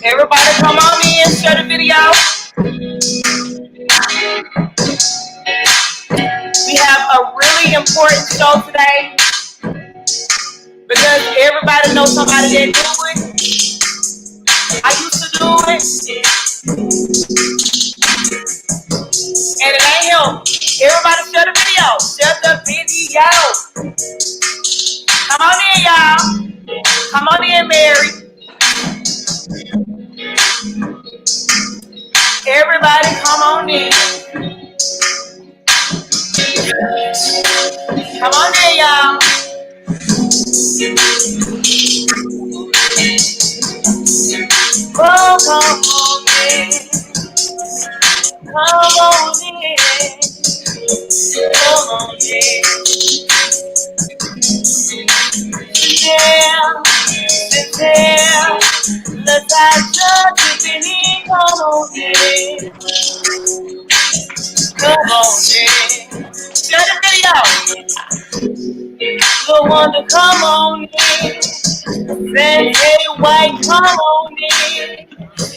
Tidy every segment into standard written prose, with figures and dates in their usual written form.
Everybody come on in, share the video. We have a really important show today because everybody knows somebody that do it. I used to do it, and it ain't him. Everybody share the video. Share the video. Come on in, y'all. Come on in, Mary. Everybody come on in. Come on in, y'all. Oh, come on in. Come on in. Come on in. Yeah, yeah. Natasha, Tiffany, come on in. Come on in. Share the video. The one to come on in. Say white, come on in.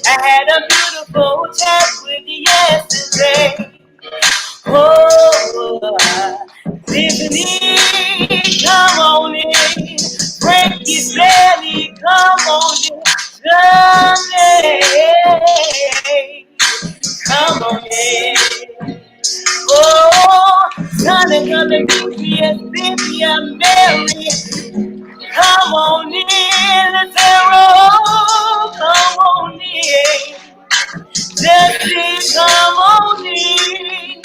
I had a beautiful chat with you yesterday. Oh, Tiffany, come on in. Frankie, Sally, come on in. Sunday, come on in. Oh, Sunday, come to Cynthia, Cynthia, Mary. Come on in, Sarah, come on in. Jesse, come on in.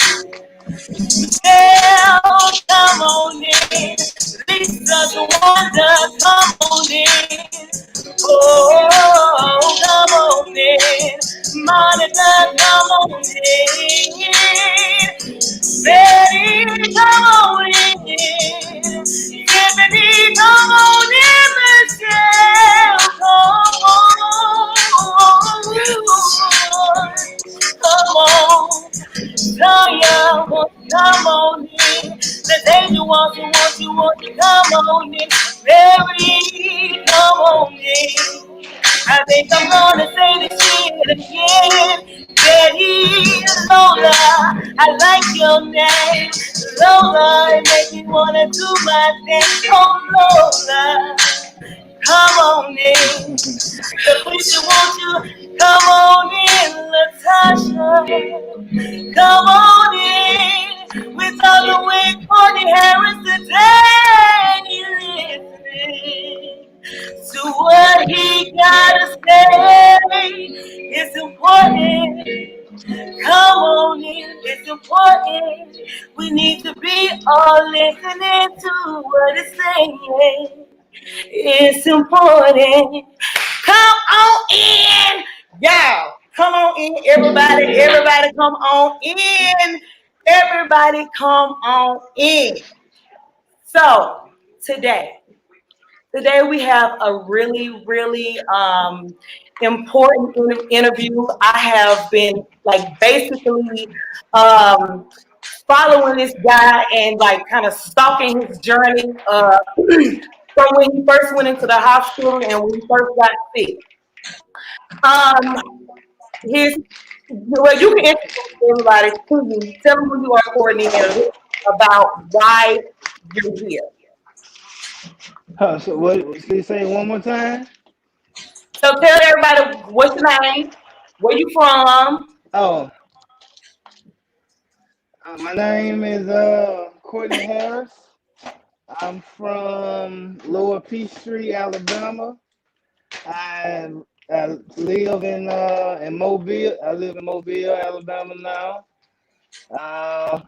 Michelle, come on in. Lisa, Wanda, come on in. Oh, come on in. Monica, come on in. Betty, come on in. Tiffany, come on in. Michelle, come on. Come on. Tanya, come on in. The angel wants you, come on in. Mary, come on in. I think I'm gonna say this shit again. Betty, Lola, I like your name. Lola, it makes me wanna do my thing. Oh, Lola, come on in. The preacher wants you, come on in, Latasha. Come on in. With all the way Courtney Harris today, listening to what he gotta say. It's important. Come on in, it's important. We need to be all listening to what it's saying. It's important. Come on in, y'all. Come on in, everybody. Everybody, come on in. Everybody, come on in. So today we have a really important interview. I have been like basically following this guy and like kind of stalking his journey from when he first went into the hospital and when he first got sick. His well, you can introduce everybody to you. Tell them who you are, Courtney, and about why you're here. So what? Please say it one more time. So tell everybody what's your name, where you from. Oh, my name is Courtney Harris. I'm from Lower Peachtree, Alabama. I live in Mobile. I live in Mobile, Alabama now. Uh,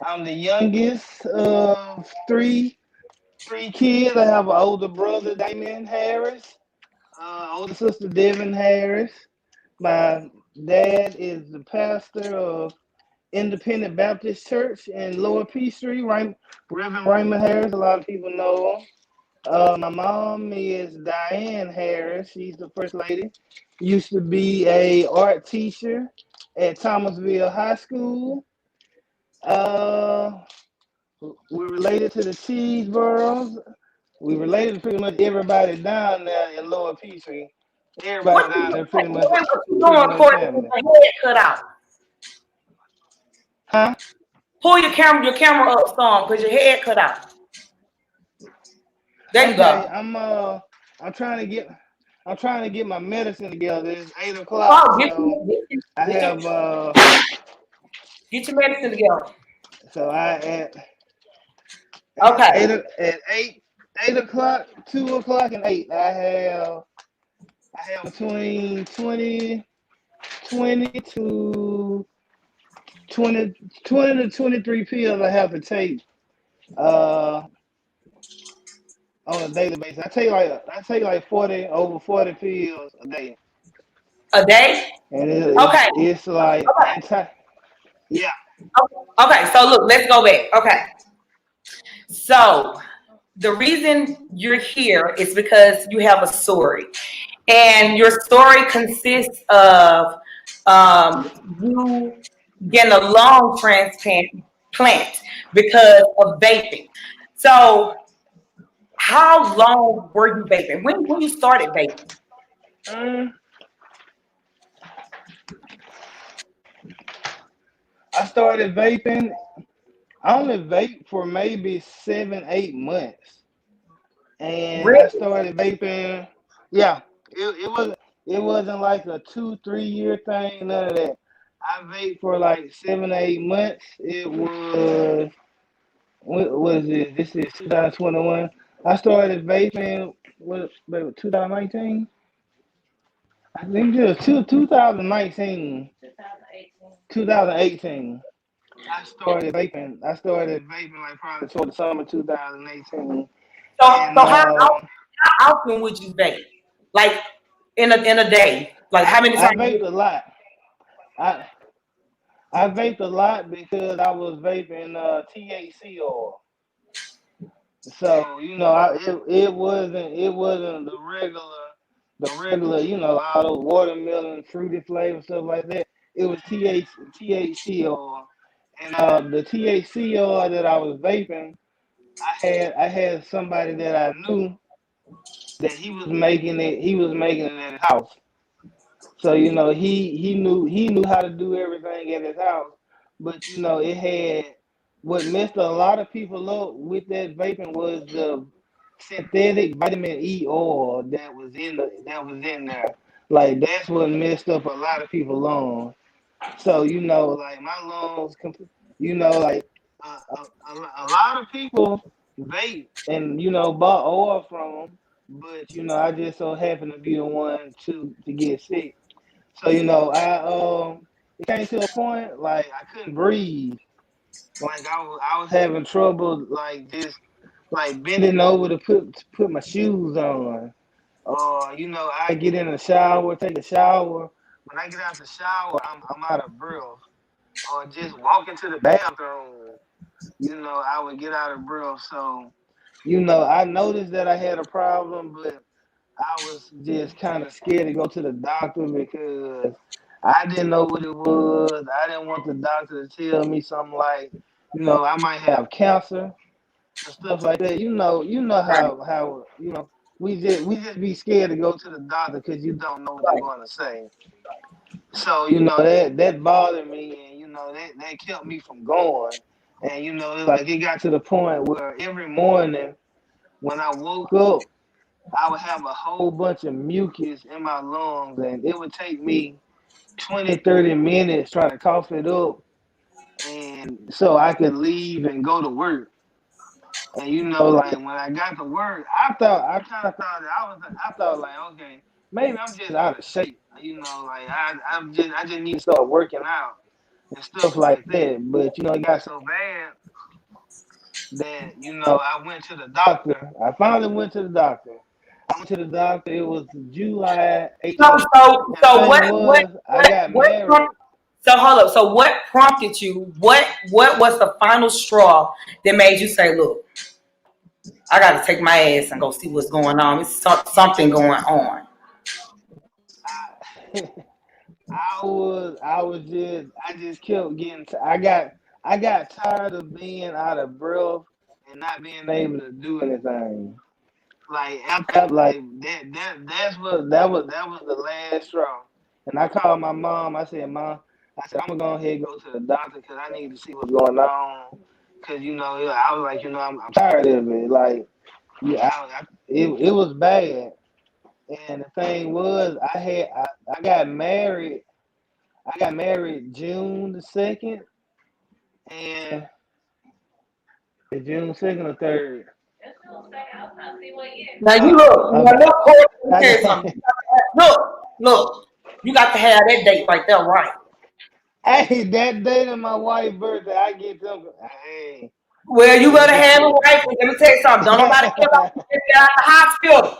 I'm the youngest of three kids. I have an older brother, Damien Harris. Older sister, Devin Harris. My dad is the pastor of Independent Baptist Church in Lower Peachtree, Reverend Raymond Harris. A lot of people know him. My mom is Diane Harris. She's the first lady. Used to be a art teacher at Thomasville High School. Uh, we related to the Cheeseburros. We related to pretty much everybody down there in Lower Peachtree. What Everybody you down there what you pretty doing, much Courtney, with family. your head cut out? Huh? Pull your camera up some because your head cut out. There you Okay, go. I'm trying to get I'm trying to get my medicine together. It's 8 o'clock, Oh, so I get your, have get your medicine together. so I at Okay. eight o'clock, 2 o'clock and eight. I have between 20 to 20 to 23 pills I have to take uh on a daily basis. I take like 40 over 40 pills a day. A day? And Okay. it's like Okay. yeah. Okay. So look, let's go back. Okay. So the reason you're here is because you have a story, and your story consists of you getting a lung transplant because of vaping. So, how long were you vaping? When you started vaping? Um, I started vaping. I only vaped for maybe 7, 8 months, and I Really? started vaping. Yeah, it wasn't like a 2, 3 year thing. None of that. I vaped for like 7, 8 months. It was what was it? This is 2021. I started vaping. What? 2019? I think it was 2019. 2018. I started vaping like probably toward the summer 2018. So And how often would you vape? Like in a day? Like how many I times? vaped a lot. I I vaped a lot because I was vaping THC oil. So it wasn't the regular all the watermelon fruity flavor stuff like that. It was THC oil, and the THC oil that I was vaping, I had somebody that I knew that he was making it at his house. So he knew how to do everything at his house, but it had what messed a lot of people up with that vaping was the synthetic vitamin E oil that was in there. Like that's what messed up a lot of people lungs. So like my lungs, like a lot of people vape and bought oil from them, but I just so happened to be the one to get sick. So it came to a point like I couldn't breathe. Like I was having trouble like just like bending over to put my shoes on. Or I get in the shower, take a shower. When I get out the shower, I'm out of breath. Or just walk into the bathroom. I would get out of breath. So I noticed that I had a problem, but I was just kind of scared to go to the doctor because I didn't know what it was. I didn't want the doctor to tell me something like, I might have cancer or stuff like that. You know Right. how we just be scared to go to the doctor because you don't know what they're Right. going to say. So that bothered me, and that kept me from going. And like it got to the point where every morning when I woke up, I would have a whole bunch of mucus in my lungs, and it would take me 20, 30 minutes trying to cough it up, and so I could leave and go to work. And like when I got to work, I kind of thought that I thought like, okay, maybe I'm just out of shape. Like I just need to start working out and stuff like that. But it got so bad that I went to the doctor. I finally went to the doctor. I went to the doctor. It was July So 18th. so And the so thing was, I got married. so hold up. So what prompted you? What was the final straw that made you say, "Look, I got to take my ass and go see what's going on. It's something going on." I just kept getting. I got tired of being out of breath and not being able to do anything. Like after like that was the last straw. And I called my mom. I said, Mom, I said I'm gonna go ahead and go to the doctor because I need to see what's going on. Cause I was like, I'm tired of it. Like, yeah, it was bad. And the thing was, I got married. I got married June 2nd, and June 2nd or 3rd. Now you Oh, look, now okay. look, Courtney, let me I tell you something. got. Look, you got to have that date right there, right? Hey, that day of my wife's birthday, I get them. Hey, Well, you better hey, have it right. Let me tell you something. Don't nobody care about you get out the hospital.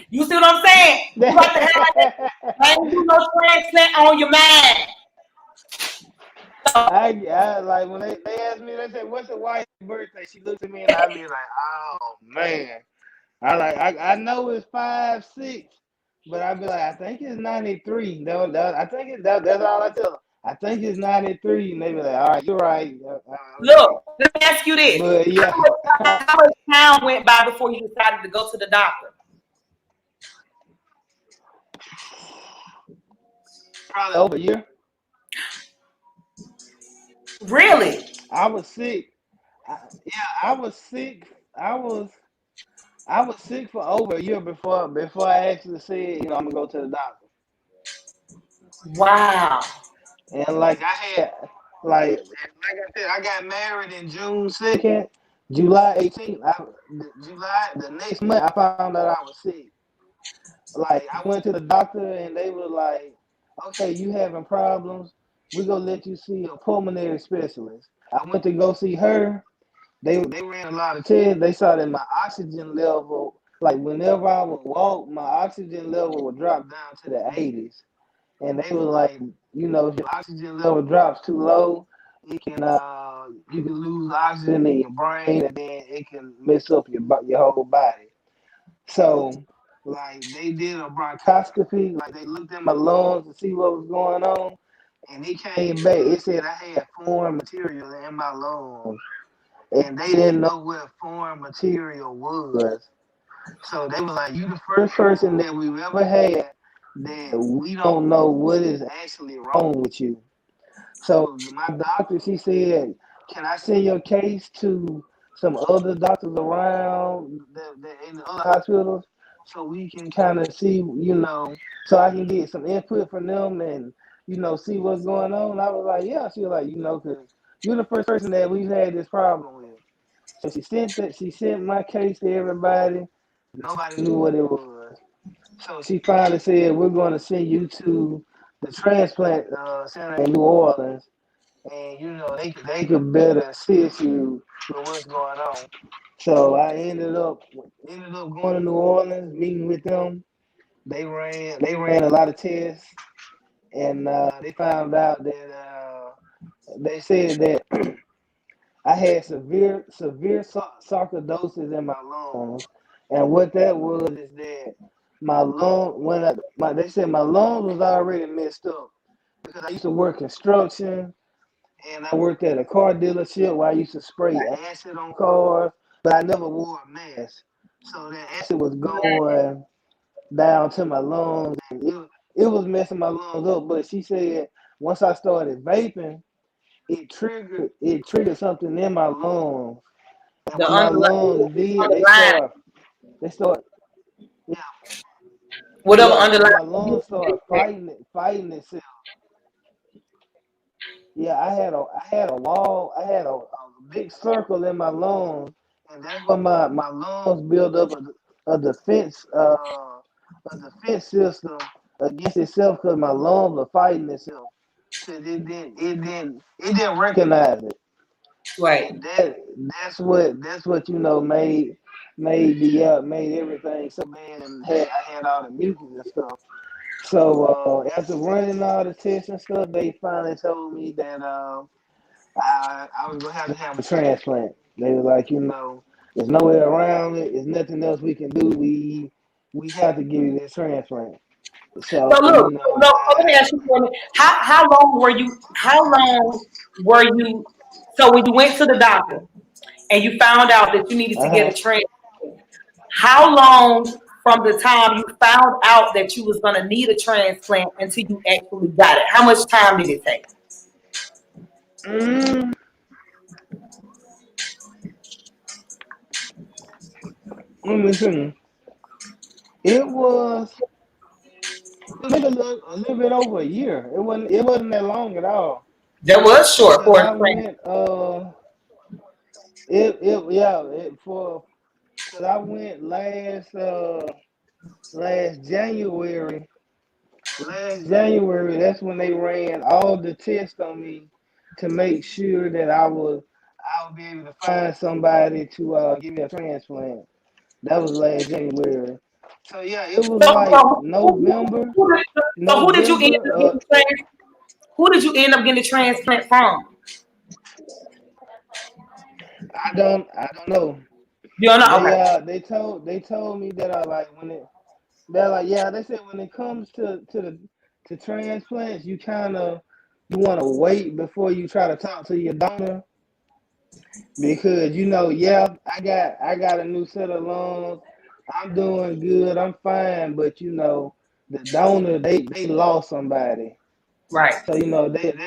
You see what I'm saying? You got to have that. I ain't do no transplant on your mind. I like when they asked me, they said, "What's your wife's birthday?" She looked at me and I be like, "Oh man." I know it's 5'6", but I be like, I think it's 93. I think that's all I tell them. I think it's 93, and they be like, all right, you're right. Look, Okay, let me ask you this. but yeah, How much time went by before you decided to go to the doctor? probably over a year. Really? I was sick. Yeah, I was sick. I was I was sick for over a year before I actually said, I'm gonna go to the doctor. Wow. And like I said, I got married in June 2nd, July 18th. The next month, I found out I was sick. Like I went to the doctor and they were like, "Okay, you having problems? We're gonna let you see a pulmonary specialist." I went to go see her. They ran a lot of tests. They saw that my oxygen level, like whenever I would walk, my oxygen level would drop down to the 80s. And they were like, if your oxygen level drops too low, you can lose oxygen in your brain, and then it can mess up your whole body. So, like, they did a bronchoscopy, like they looked at my lungs to see what was going on, and it came back. It said I had foreign material in my lungs, and they didn't know what foreign material was. So they were like, "You the first person that we've ever had that we don't know what is actually wrong with you." So my doctor, she said, "Can I send your case to some other doctors around in the other hospitals so we can kind of see, so I can get some input from them and see what's going on?" I was like, "Yeah." She was like, "Because you're the first person that we've had this problem with." So she sent that. She sent my case to everybody. Nobody knew what it was. So she finally said, "We're going to send you to the transplant center in New Orleans, and they could better assist you with what's going on." So I ended up going to New Orleans, meeting with them. They ran a lot of tests, and they found out that they said that I had severe sarcoidosis in my lungs, and what that was is that my lung they said my lungs was already messed up because I used to work construction and I worked at a car dealership where I used to spray acid on cars, but I never wore a mask, so that acid was going down to my lungs, and it was messing my lungs up. But she said once I started vaping, it triggered something in my lungs. And The when my underlying, lungs did, underlying, they start, yeah, whatever yeah. When underlying. my lungs start fighting itself, yeah, I had a big circle in my lungs, and that's when my lungs build up a defense system against itself because my lungs are fighting itself because it didn't recognize it. Right. And that's what made everything so bad, and I had all the mucus and stuff. So after running all the tests and stuff, they finally told me that I was gonna have to have a transplant. They were like, there's no way around it. There's nothing else we can do. We have to give you this transplant. So So look, so let me I ask you something. How long were you? How long were you? So when you went to the doctor and you found out that you needed to get a uh-huh. transplant, how long from the time you found out that you was gonna need a transplant until you actually got it? How much time did it take? Mm, let me see. It was maybe a little bit over a year. It wasn't that long at all. That was short Because for a I transplant. went it yeah, it for because I went last January. Last January, that's when they ran all the tests on me to make sure that I would be able to find somebody to give me a transplant. That was last January. So yeah, it was So, like November. who did you end November. up getting who did you end up getting the transplant from? I don't know. You don't know? Okay. They told me that they're like, yeah, they said when it comes to transplants, you want to wait before you try to talk to your donor because yeah, I got a new set of lungs. I'm doing good. I'm fine, but the donor, they lost somebody. Right. So they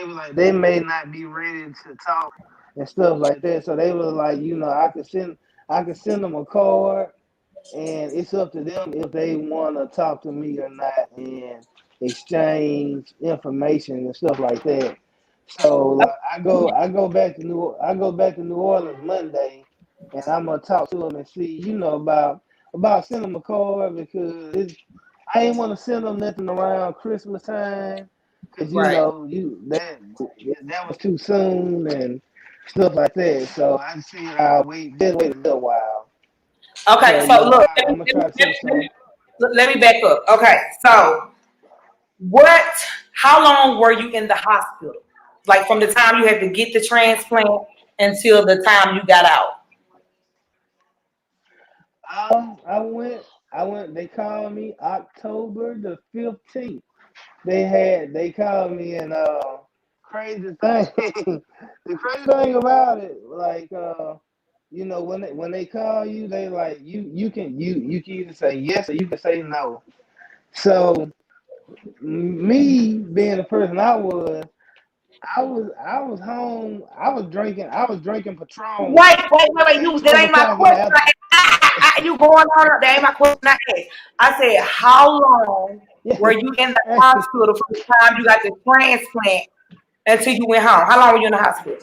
were like they may not be ready to talk and stuff like that. So they were like, I could send them a card, and it's up to them if they want to talk to me or not and exchange information and stuff like that. So like, I go back to New Orleans Monday, and I'm gonna talk to them and see about sending them a card because I ain't want to send them nothing around Christmas time because Right. that was too soon and stuff like that. So I see I'll wait a little while. Okay. So So yeah, look, I'm gonna try to send some. let me back up. Okay. So what? How long were you in the hospital? Like from the time you had to get the transplant until the time you got out. I went. They called me October the 15th. They called me and crazy thing. The crazy thing about it, like when they call you, they like you can either say yes or you can say no. So me being the person I was home. I was drinking Patron Wait. at You that 12 ain't my o'clock in the question. afternoon. You going on? That ain't my question. I asked. I said, how long were you in the Yeah. hospital from the time you got the transplant until you went home? How long were you in the hospital?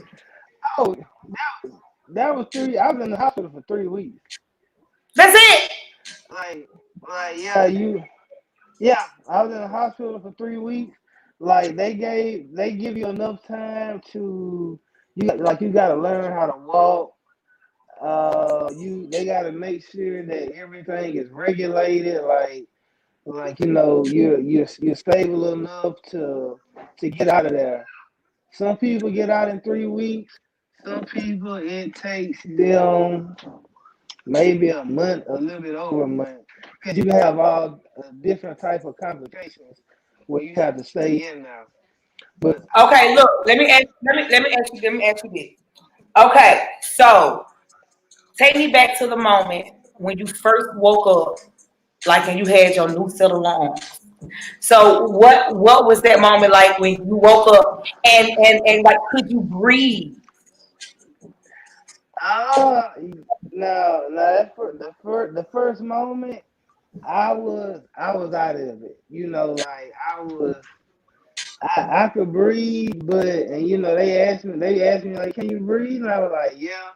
Oh, that was 3. I was in the hospital for 3 weeks. That's it. Like, yeah, yeah. I was in the hospital for 3 weeks. Like they give you enough time to you got to learn how to walk. They got to make sure that everything is regulated. Like you're stable enough to get out of there. Some people get out in 3 weeks. Some people it takes them maybe a month, a little bit over a month, because you can have all different type of complications where you have to stay in there. But Okay, look. Let me ask you this. Okay, so take me back to the moment when you first woke up, like, and you had your new set of lungs. So what was that moment like when you woke up and like could you breathe? uh, no, the first moment I was out of it. Like I could breathe, but and they asked me like, can you breathe? And I was like, yeah,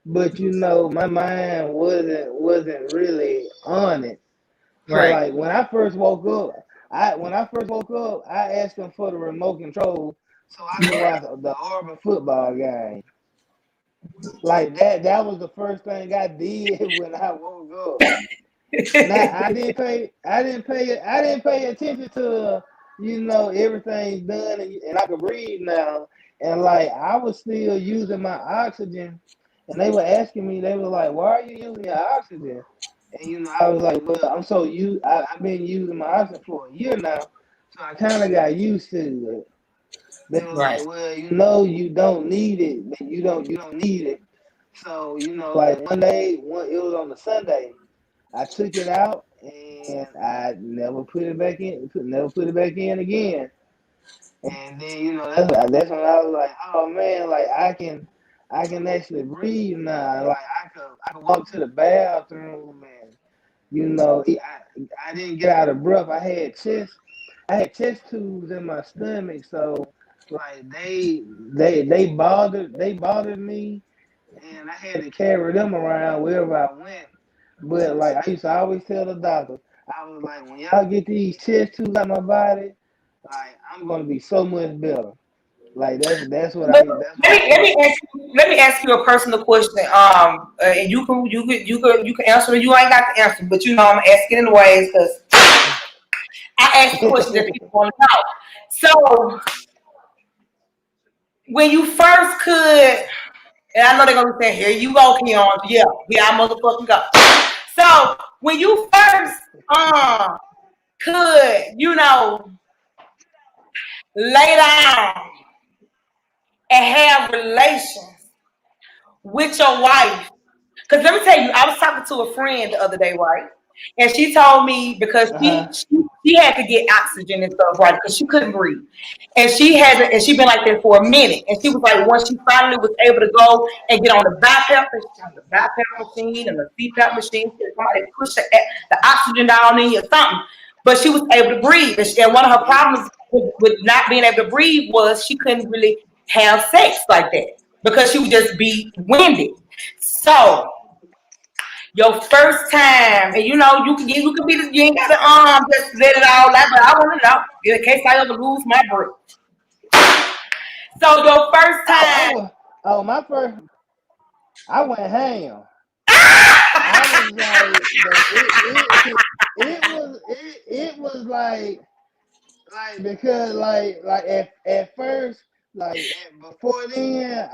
but my mind wasn't really on it. So Right. like when I first woke up, I asked them for the remote control so I could watch the Auburn football game. Like that was the first thing I did when I woke up. Now I didn't pay attention to everything's done and I could breathe now. And like I was still using my oxygen, and they were asking me, they were like, "Why are you using your oxygen?" And I was like, well, I've been using my oxygen for a year now, so I kind of got used to it. They were Right. like, well, you don't need it, but you don't need it. So like one day, it was on a Sunday. I took it out and I never put it back in. Never put it back in again. And then that's when I was like, oh man, like I can actually breathe now. Like I could walk to the bathroom and I didn't get out of breath. I had chest tubes in my stomach, so like they bothered me, and I had to carry them around wherever I went. But like I used to always tell the doctor, I was like, when y'all get these chest tubes out my body, like I'm gonna be so much better. Like Look, that's what I thought. let me ask you a personal question. And you can answer it. You ain't got to answer, but I'm asking in ways because I ask questions that people want to know. So when you first could, and I know they're gonna be saying, "Here you go, Keon." Yeah, here I motherfucking go. So when you first could, lay down and have relations with your wife. Because let me tell you, I was talking to a friend the other day, right? And she told me because Uh-huh. she had to get oxygen and stuff, right? Because she couldn't breathe. And she been like that for a minute. And she was like, once she finally was able to go and get on the BiPAP machine and the CPAP machine, somebody push the oxygen down in you or something. But she was able to breathe. And one of her problems with not being able to breathe was she couldn't really have sex like that because she would just be winded. So your first time, and you can be you ain't got to just let it all out, but I want to know in case I ever lose my breath. So your first Oh, I time, was. Oh, my first. I went ham. I was like it was because at first before then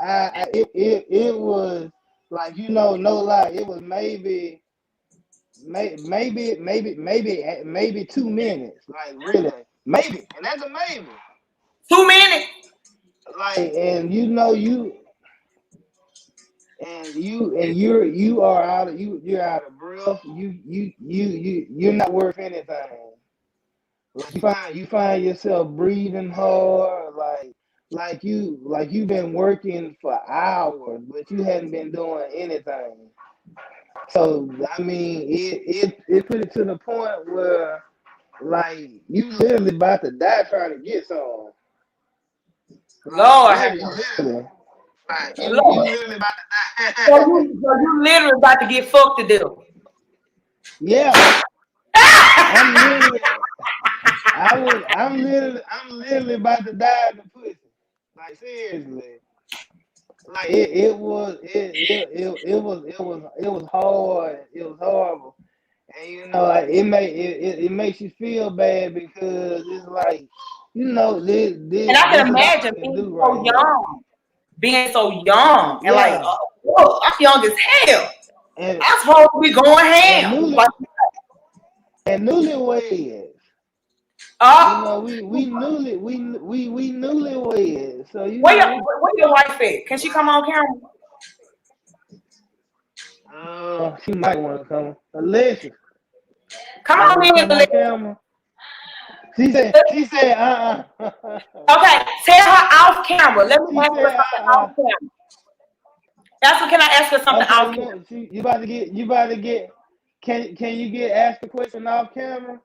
it was like no lie, it was maybe 2 minutes, like really, maybe, and that's a maybe. 2 minutes. Like, and you are you're out of breath. You're not worth anything. Like you find yourself breathing hard, like you've been working for hours, but you hadn't been doing anything. So I mean, it put it to the point where like you literally about to die trying to get some. Like Lord, literally, like you Lord. literally about to So die. you literally about to get fucked to death. Yeah, I'm literally, I'm literally about to die in the pussy. Like seriously. Like it was hard. It was horrible. And like, it makes you feel bad because it's like, this And this I this can is all I imagine can being do right so here. young, and like, Yeah. whoa, I'm young as hell. And I'm supposed to be going and ham. newly Like, and newlyweds. oh, We newlyweds. So where your wife at? Can she come like, on camera? she might want to come. Alexis, Come you on want to in, come on Alexa. camera? She said Okay, tell her off camera. Let me She ask her said something off camera. Can I ask her something Okay, off camera? you about to get. Can you get asked the question off camera?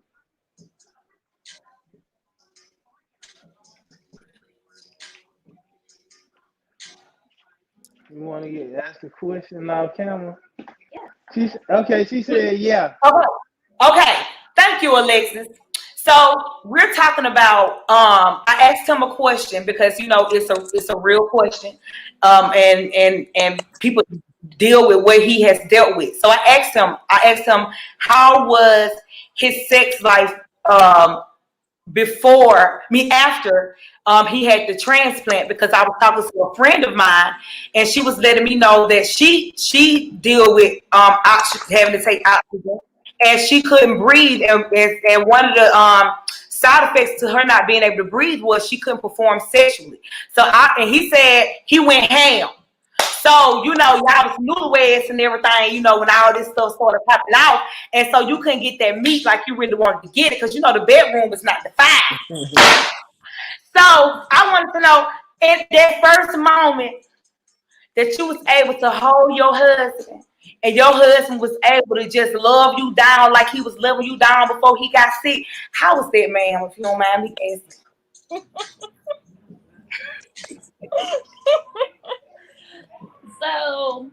You want to get asked the question off camera? Okay. She said yeah. Okay. Okay. Thank you, Alexis. So we're talking about. I asked him a question because it's a real question, and people deal with what he has dealt with. So I asked him how was his sex life before me after he had the transplant, because I was talking to a friend of mine and she was letting me know that she deal with having to take oxygen, and she couldn't breathe, and one of the side effects to her not being able to breathe was she couldn't perform sexually. And he said he went ham. So, y'all was newlyweds and everything, when all this stuff started popping out. And so you couldn't get that meat like you really wanted to get it, because, the bedroom was not defined. So I wanted to know, in that first moment that you was able to hold your husband, and your husband was able to just love you down like he was loving you down before he got sick, how was that, ma'am, if you don't mind me asking? So,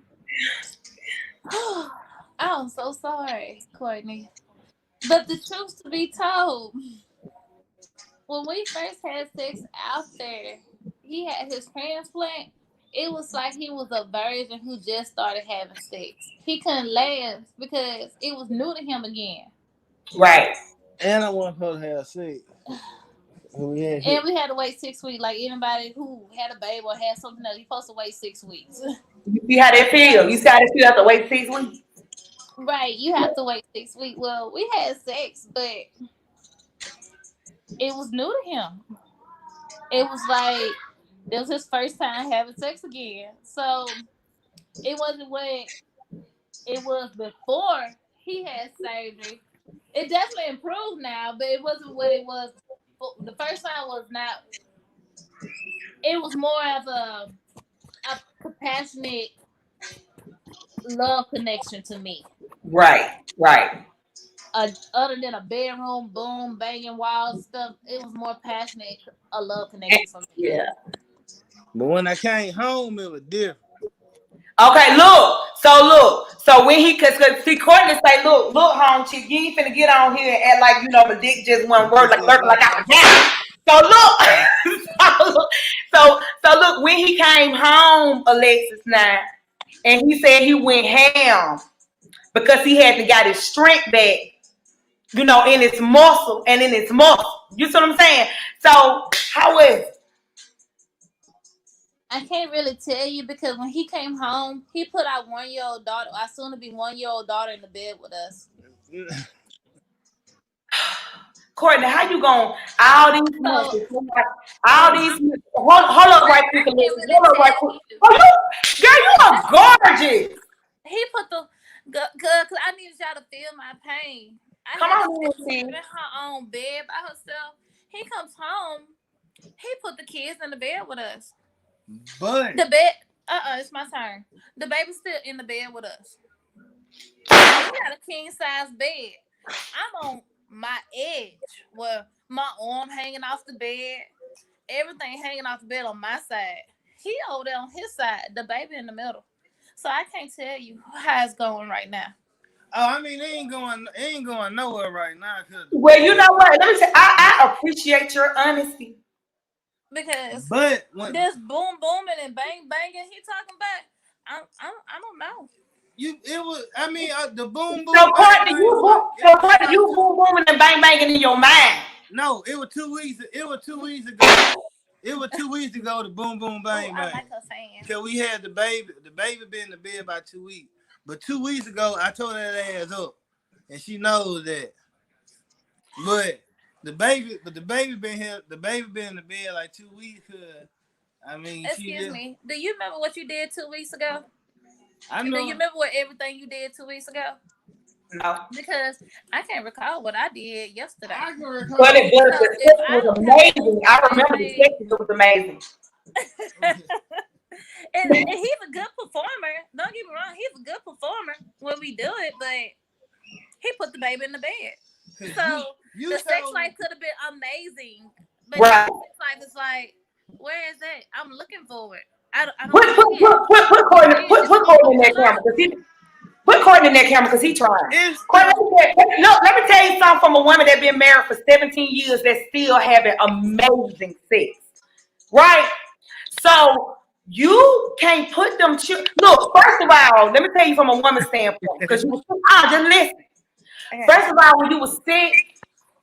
I'm so sorry, Courtney. But the truth to be told, when we first had sex after he had his transplant, it was like he was a virgin who just started having sex. He couldn't last because it was new to him again. Right. And I wasn't supposed to have sex. And we had to wait 6 weeks. Like anybody who had a baby or had something else, you're supposed to wait 6 weeks. You see how that feel? You see how that feel after wait 6 weeks? Right, you have to wait 6 weeks. Well, we had sex, but it was new to him. It was like it was his first time having sex again. So it wasn't what it was before he had surgery. It definitely improved now, but it wasn't what it was. The first time was not. It was more of a compassionate love connection to me. Right. Other than a bedroom, boom, banging walls stuff, it was more passionate, a love connection for me. Yeah. But when I came home, it was different. Okay, look. So when he, cause see, Courtney say, look, home chick, you ain't finna get on here and act like the dick just one word like I was down. So look, so look, when he came home, Alexis now, and he said he went ham because he had to got his strength back, in his muscle and in his muscle. You see what I'm saying? So how is it? I can't really tell you because when he came home, he put our 1-year-old daughter, our soon to be 1-year-old daughter, in the bed with us. Courtney, how you going all these months? All these hold up right quick, Alexis. Hold up right quick. Girl, you are gorgeous. He put the cause I needed y'all to feel my pain. Come on, in her own bed by herself. He comes home. He put the kids in the bed with us. But the bed, it's my turn. The baby's still in the bed with us. We got a king size bed. I'm on my edge where my arm hanging off the bed, everything hanging off the bed on my side. He over there on his side, the baby in the middle. So I can't tell you how it's going right now. Oh, I mean, it ain't going nowhere right now. Well, you know what? Let me say, I appreciate your honesty. Because this boom booming and bang banging he talking about, I don't know. The boom boom. So Courtney, you boom booming and bang banging in your mind. No, it was 2 weeks. It was 2 weeks ago. It was 2 weeks ago. The boom boom bang bang. I like her saying. Because we had the baby. The baby been in the bed about 2 weeks. But 2 weeks ago, I told that ass up, and she knows that. But the baby been here. The baby been in the bed like 2 weeks. Excuse me. Do you remember what you did 2 weeks ago? I know. Do you remember everything you did 2 weeks ago? No. Because I can't recall what I did yesterday. I can recall. But the sex was amazing. I remember the sex was amazing. And he's a good performer. Don't get me wrong. He's a good performer when we do it, but he put the baby in the bed. So the sex life could have been amazing. But the sex life is like, where is it? I'm looking for it. I don't put Courtney in that camera because he put Courtney in that camera because he trying. Let me tell you something from a woman that's been married for 17 years that's still having amazing sex. Right? So you can't put them look, first of all, let me tell you from a woman's standpoint, because just listen. First of all, when you were sick,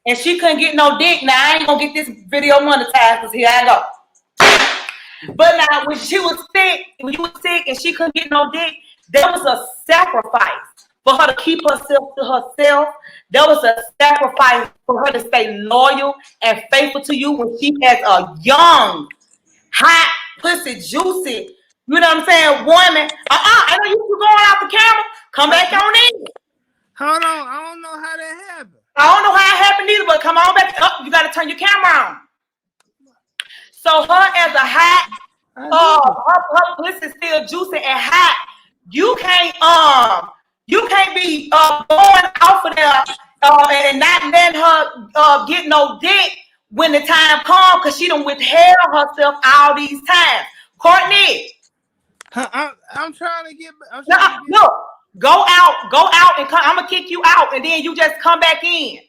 and she couldn't get no dick. Now I ain't gonna get this video monetized because here I go. But now when she was sick, when you was sick and she couldn't get no dick, there was a sacrifice for her to keep herself to herself. There was a sacrifice for her to stay loyal and faithful to you when she has a young, hot, pussy, juicy, you know what I'm saying, woman. I know you were going out the camera. Come back on in. Hold on, I don't know how that happened. I don't know how it happened either, but come on back up. You got to turn your camera on. So her as a hot, her pussy still juicy and hot. You can't be going off of there and not letting her get no dick when the time comes because she done withheld herself all these times. Courtney, I'm trying to get. Look, go out, and come. I'm gonna kick you out, and then you just come back in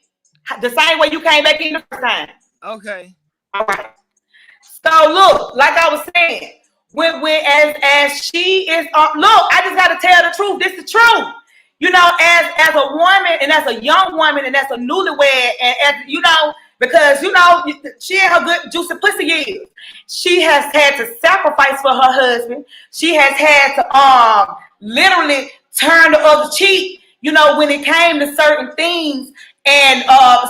the same way you came back in the first time. Okay. All right. So look, like I was saying, when as she is, look, I just gotta tell the truth. This is the truth. You know, as a woman and as a young woman and as a newlywed, and as you know, because you know she had her good juicy pussy years. She has had to sacrifice for her husband. She has had to literally turn the other cheek. You know, when it came to certain things, and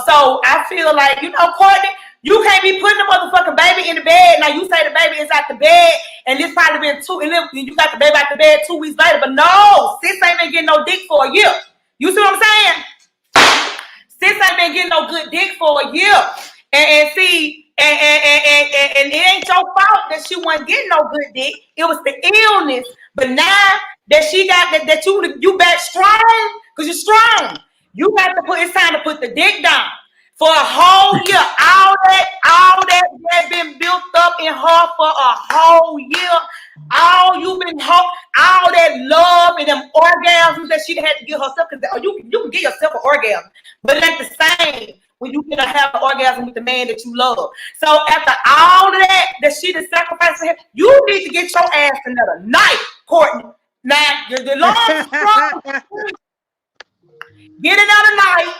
so I feel like, you know, Courtney, you can't be putting the motherfucking baby in the bed. Now you say the baby is out the bed, and it's probably been and then you got the baby out the bed 2 weeks later. But no, sis ain't been getting no dick for a year. You see what I'm saying? Sis ain't been getting no good dick for a year. And see, and it ain't your fault that she wasn't getting no good dick. It was the illness. But now that she got that you back strong, because you're strong. You got to it's time to put the dick down. For a whole year, all that been built up in her for a whole year. All that love and them orgasms that she had to give herself, because you can give yourself an orgasm, but it ain't the same when you can have an orgasm with the man that you love. So after all of that she done sacrificed for him, you need to get your ass another night, Courtney. Now the Lord's strong. Get another night.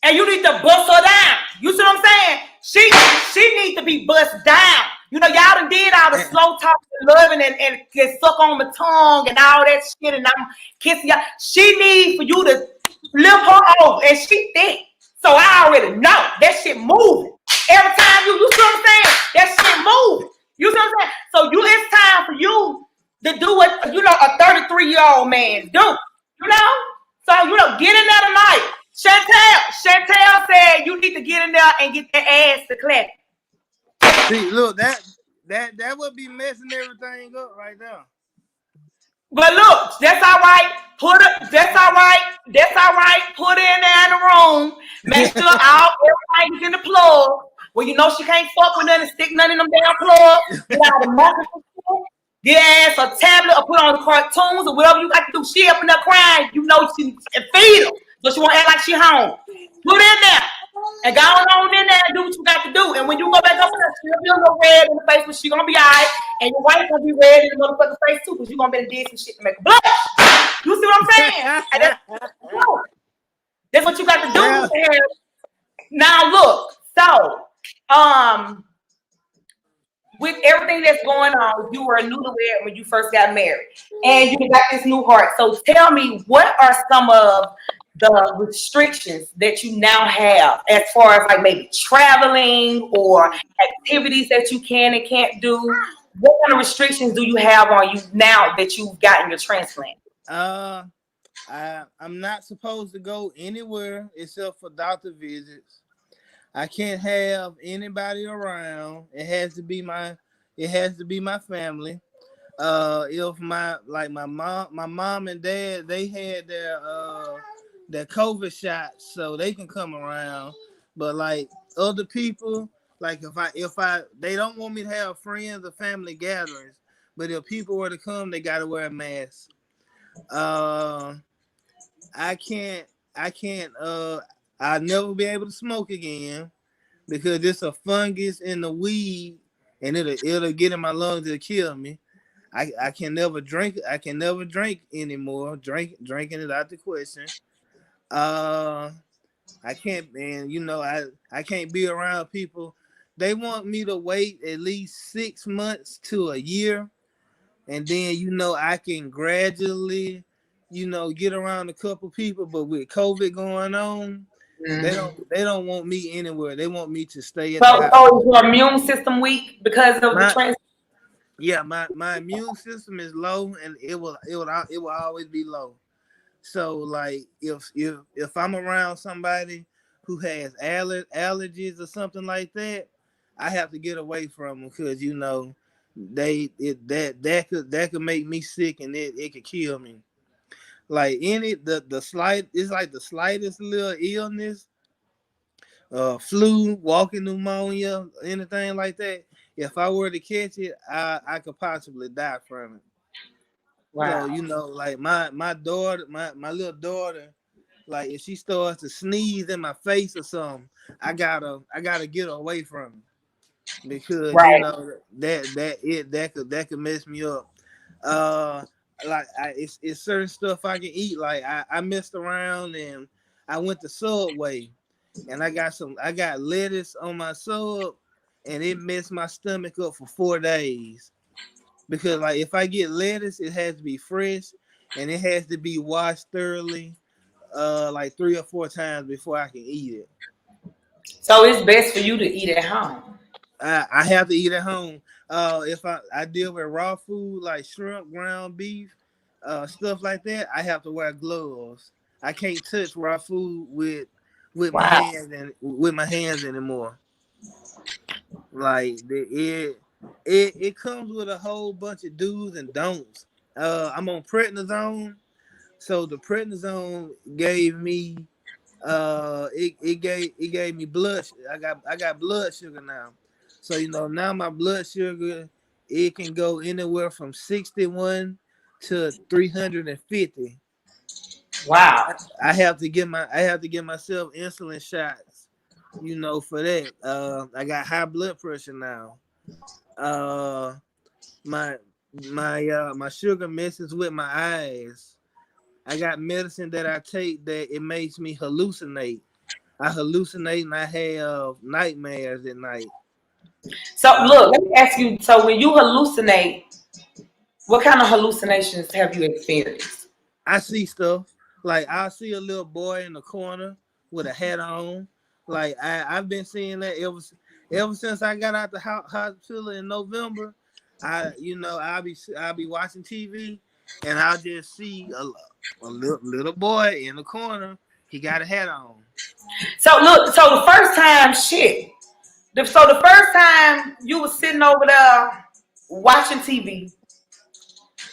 And you need to bust her down. You see what I'm saying? She needs to be bust down. You know, y'all done did all the slow talk and loving and suck on my tongue and all that shit, and I'm kissing y'all. She needs for you to lift her over, and she thick. So I already know that shit moving. Every time you see what I'm saying? That shit moving. You see what I'm saying? So it's time for you to do what, you know, a 33-year-old man do. You know? So, you know, get in there tonight. Chantel said you need to get in there and get that ass to clap. See, look, that would be messing everything up right now. But look, that's all right. That's all right. Put her in there in the room. Make sure everything is in the plug. Well, you know she can't fuck with nothing, stick nothing in them damn plugs. Get out the muscle. Get ass a tablet or put on the cartoons or whatever you got to do. She up in there crying, you know, she feed her. So she won't act like she home. Put in there. And go on in there and do what you got to do. And when you go back up there, she'll be a little red in the face, but she's going to be all right. And your wife going to be red in the motherfucking face too, because you're going to be did some shit to make her blush. You see what I'm saying? That's what you got to do. Yeah. Now look, so with everything that's going on, you were a newlywed when you first got married, and you got this new heart. So tell me, what are some of the restrictions that you now have as far as like maybe traveling or activities that you can and can't do? What kind of restrictions do you have on you now that you've gotten your transplant? I'm not supposed to go anywhere except for doctor visits. I can't have anybody around. It has to be my family. If my mom and dad, they had their COVID shots, so they can come around. But like other people, like if I they don't want me to have friends or family gatherings. But if people were to come, they gotta wear a mask. I'll never be able to smoke again because it's a fungus in the weed and it'll get in my lungs, it'll kill me. I can never drink. I can never drink anymore. Drinking is out the question. I can't, man. I can't be around people. They want me to wait at least 6 months to a year, and then I can gradually, get around a couple people. But with COVID going on, Mm-hmm. they don't want me anywhere. They want me to stay at the So, house. is your immune system weak because of the My trans? Yeah, my immune system is low, and it will always be low. So like if I'm around somebody who has allergies or something like that, I have to get away from them because they it that could make me sick, and it could kill me. Like the slight it's like the slightest little illness, flu, walking pneumonia, anything like that. If I were to catch it, I could possibly die from it. So Wow. like my daughter, my little daughter, like if she starts to sneeze in my face or something, I gotta get away from it because Right. that could mess me up. Uh, it's certain stuff I can eat. Like I messed around and I went to Subway and I got lettuce on my sub, and it messed my stomach up for 4 days. Because like if I get lettuce, it has to be fresh and it has to be washed thoroughly, like 3 or 4 times before I can eat it. So it's best for you to eat at home. I have to eat at home. If I deal with raw food like shrimp, ground beef, stuff like that, I have to wear gloves. I can't touch raw food with my Wow. hands anymore. Like it comes with a whole bunch of do's and don'ts. I'm on prednisone, so the prednisone gave me it gave me I got blood sugar now. So now my blood sugar, it can go anywhere from 61 to 350. Wow. I have to give myself insulin shots, for that. I got high blood pressure now. Uh my my sugar messes with my eyes. I got medicine that I take that it makes me hallucinate. I hallucinate and I have nightmares at night. So Uh, look, let me ask you. So when you hallucinate, what kind of hallucinations have you experienced? I see stuff. Like I see a little boy in the corner with a hat on. Like I've been seeing that ever since I got out the hospital in November. I'll be watching TV and I'll just see a little boy in the corner. He got a hat on. So look, so the first time, shit. So the first time you was sitting over there watching TV,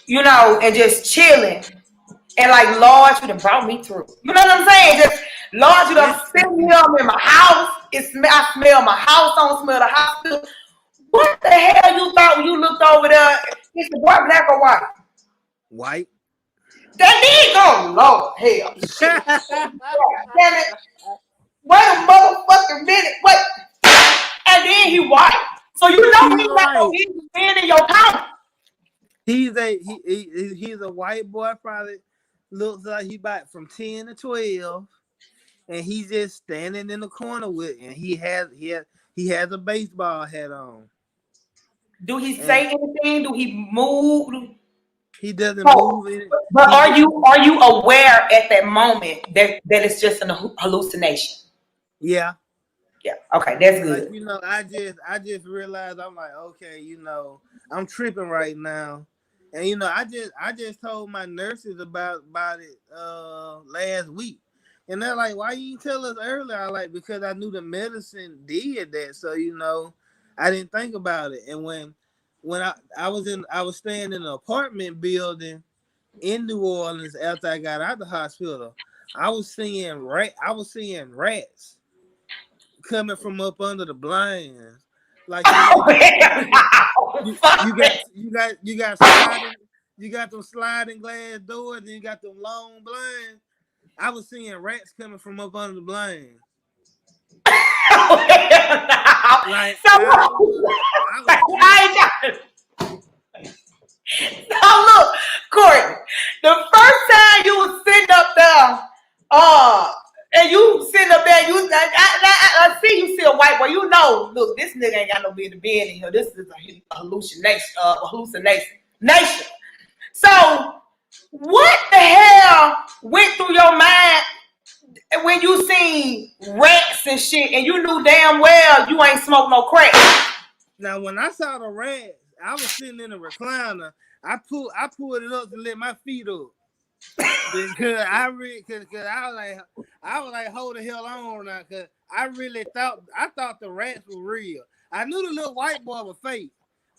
and just chilling, and like, Lord, you done brought me through. You know what I'm saying? Just, Lord, you Yeah. done sent me up in my house. I smell my house. I don't smell the hospital. What the hell you thought when you looked over there? Is the boy black or white? White. That did go, Lord, hell, shit. Damn it. Wait a motherfucking minute. Wait. And then he white. So you know He's he's not gonna white. be in your county. He's a white boy. Probably looks like he about from 10 to 12, and he's just standing in the corner with, and he has a baseball hat on, Do he and say anything? Do he move? he doesn't So, move in. but He are you aware at that moment that it's just an hallucination? Yeah. Yeah. Okay, that's Like good. I just realized I'm like, okay, I'm tripping right now, and I just told my nurses about it last week, and they're like, why you didn't tell us earlier? I like, because I knew the medicine did that, so I didn't think about it, and when I was staying in an apartment building in New Orleans after I got out of the hospital, I was seeing rats coming from up under the blinds. Like Oh, you got sliding, you got them sliding glass doors and you got them long blinds. I was seeing rats coming from up under the blinds. Like so I was tripping. I ain't Now look, Courtney, the first time you was sitting up there, and you sitting up there nigga ain't got no business being in here. This is a hallucination. Nation. So, what the hell went through your mind when you seen rats and shit, and you knew damn well you ain't smoked no crack? Now, when I saw the rats, I was sitting in the recliner. I pulled it up to let my feet up because I was like, hold the hell on now, because I thought the rats were real. I knew the little white boy was fake,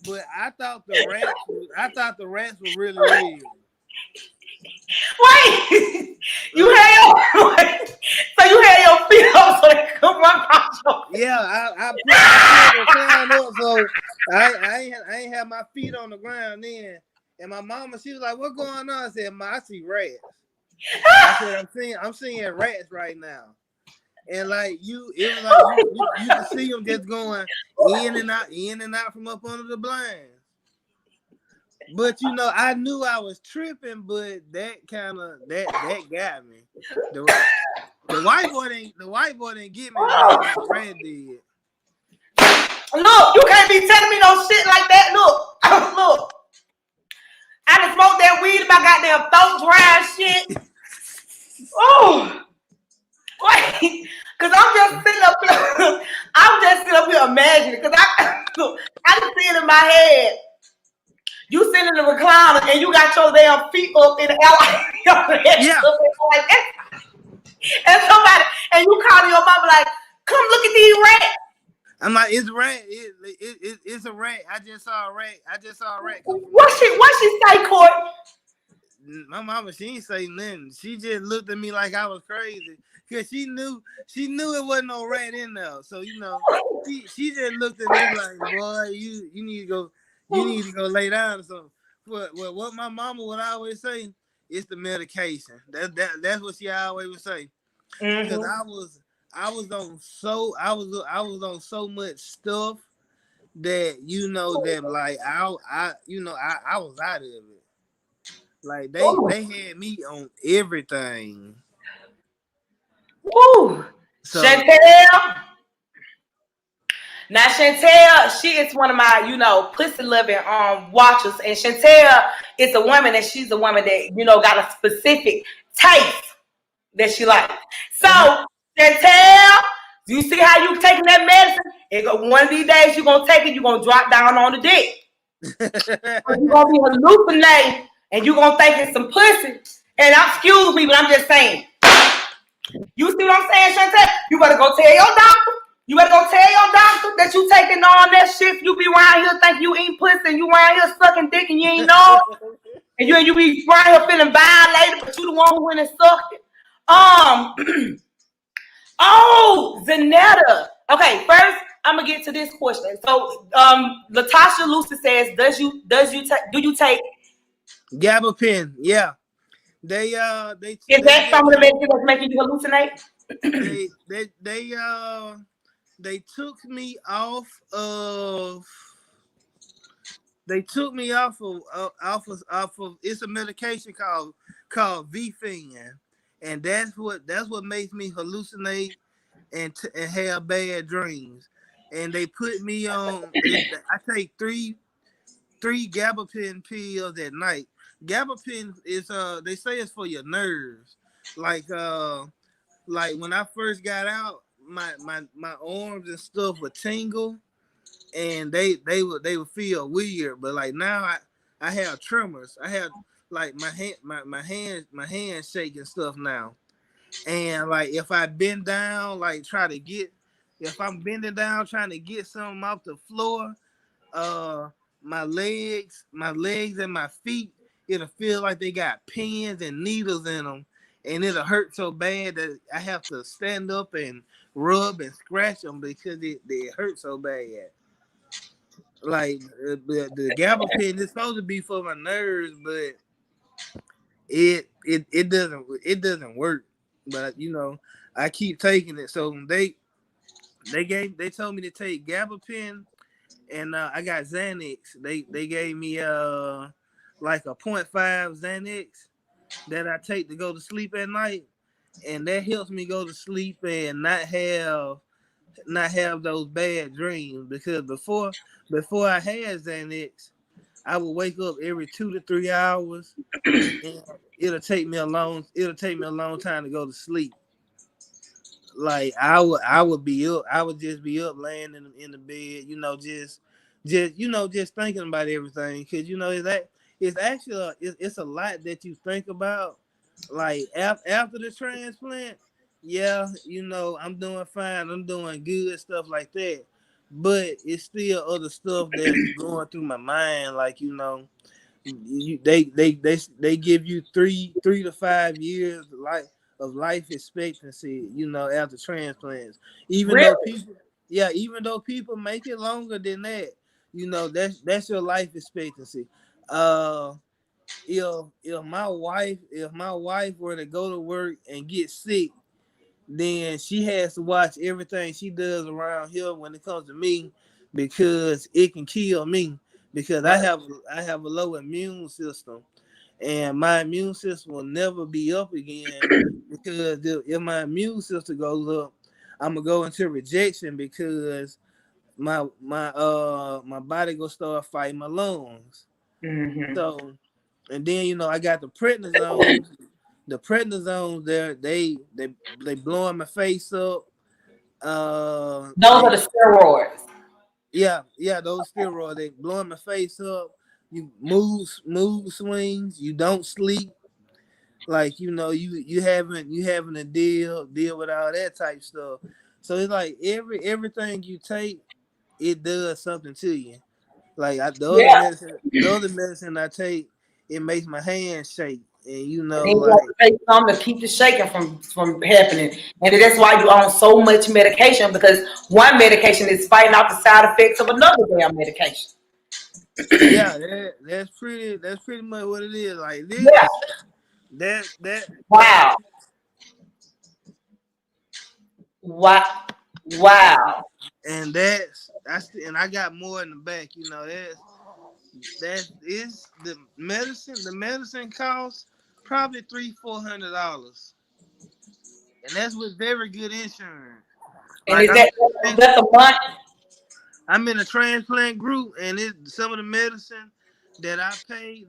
but I thought the rats were really real. Wait, you had so you had your feet up so they could run across your feet. Yeah, I pulled the recliner up, so I ain't have my feet on the ground then. And my mama, she was like, "What going on?" I said, "Ma, I see rats." I said, "I'm seeing rats right now." And like it was like you can see them just going in and out from up under the blinds. But I knew I was tripping, but that got me. The the white boy didn't get me as bad as the red did. Look, you can't be telling me no shit like that. Look, look. I done smoked that weed in my goddamn throat dry and shit. Oh, wait, cause I'm just sitting up here. I'm just sitting up here imagining, cause I just see it in my head. You sitting in the recliner and you got your damn feet up in the air Yeah. like that. And somebody, and you calling your mama like, come look at these rats. I'm like, it's a rat. It's a rat. I just saw a rat come from What up she under what the. she say, Courtney? My mama, she ain't say nothing. She just looked at me like I was crazy because she knew it wasn't no rat in there. So she just looked at me like, boy, you need to go lay down or something. But what my mama would always say, it's the medication. That's what she always would say. Because Mm-hmm. I was on so much stuff that that like I was out of it. Like they had me on everything. Woo. So Chantel. Now Chantel, she is one of my, pussy loving watchers. And Chantel is a woman, and she's a woman that, got a specific taste that she likes. So, uh-huh. Chantel, you see how you taking that medicine? One of these days you're gonna take it, you're gonna drop down on the dick. You're gonna be hallucinating and you're gonna think it's some pussy. And excuse me, but I'm just saying. You see what I'm saying, Chantel? You better go tell your doctor. You better go tell your doctor that you taking all that shit. You be around here thinking you eating pussy and you around here sucking dick and you ain't know. And you be around here feeling violated, but you the one who went and sucked it. Oh, Zanetta. Okay, first I'm gonna get to this question. So, Latasha Lucy says, do you take? Gabapen, yeah. They Is they that gave some of the me medicine that's making you hallucinate? they took me off of it's a medication called Vaping, and that's what makes me hallucinate and have bad dreams. And they put me on. I take three gabapen pills at night. Gabapen is they say it's for your nerves. Like when I first got out, my arms and stuff would tingle and they would feel weird. But like now I have tremors. I have like my hands shaking stuff now. And like if I bend down, like if I'm bending down trying to get something off the floor, uh my legs and my feet, it'll feel like they got pins and needles in them, and it'll hurt so bad that I have to stand up and rub and scratch them because they hurt so bad. Like the gabapentin is supposed to be for my nerves, but it doesn't work. But I keep taking it. So they told me to take gabapentin, and I got Xanax. They gave me like a .5 Xanax that I take to go to sleep at night, and that helps me go to sleep and not have not have those bad dreams. Because before I had Xanax, I would wake up every 2 to 3 hours, and it'll take me a long time to go to sleep. Like I would be up, I would just be up laying in the bed, just thinking about everything, because it's actually it's a lot that you think about, like after the transplant. Yeah, I'm doing fine, I'm doing good, stuff like that, but it's still other stuff that's going through my mind, like they give you three to 5 years of life expectancy, after transplants. Even though Really? people, yeah, even though people make it longer than that, that's your life expectancy. Uh, if my wife were to go to work and get sick, then she has to watch everything she does around here when it comes to me, because it can kill me, because I Right. have I have a low immune system, and my immune system will never be up again, because if my immune system goes up, I'm gonna go into rejection, because my body gonna start fighting my lungs. Hmm. So, and then I got the prednisones. The prednisones there, they blowing my face up. Those are They the steroids. Yeah, those steroids, they blowing my face up. You move swings. You don't sleep. Like you having to deal with all that type stuff. So it's like everything you take, it does something to you. Like Yeah. the other medicine I take, it makes my hands shake, and And then you have to take something to keep the shaking from happening. And that's why you on so much medication, because one medication is fighting off the side effects of another damn medication. yeah, that's pretty much what it is. Like Yeah. this, that Wow. Wow. Wow. and I got more in the back. That is the medicine. The medicine costs probably $300-400, and that's with very good insurance. And Like is that that's a month? I'm in a transplant group, and some of the medicine that I pay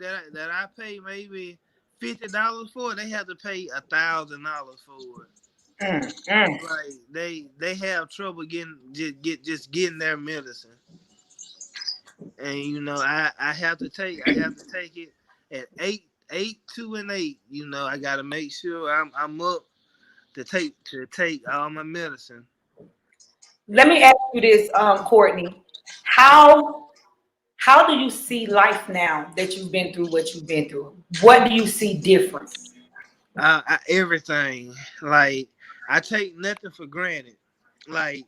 maybe $50 for. They have to pay $1,000 for it. Mm, mm. Like they have trouble just getting their medicine, and I have to take it at 8, 2, and 8. I gotta make sure I'm up to take all my medicine. Let me ask you this, Courtney. How how do you see life now that you've been through what you've been through? What do you see different? Everything, like, I take nothing for granted. Like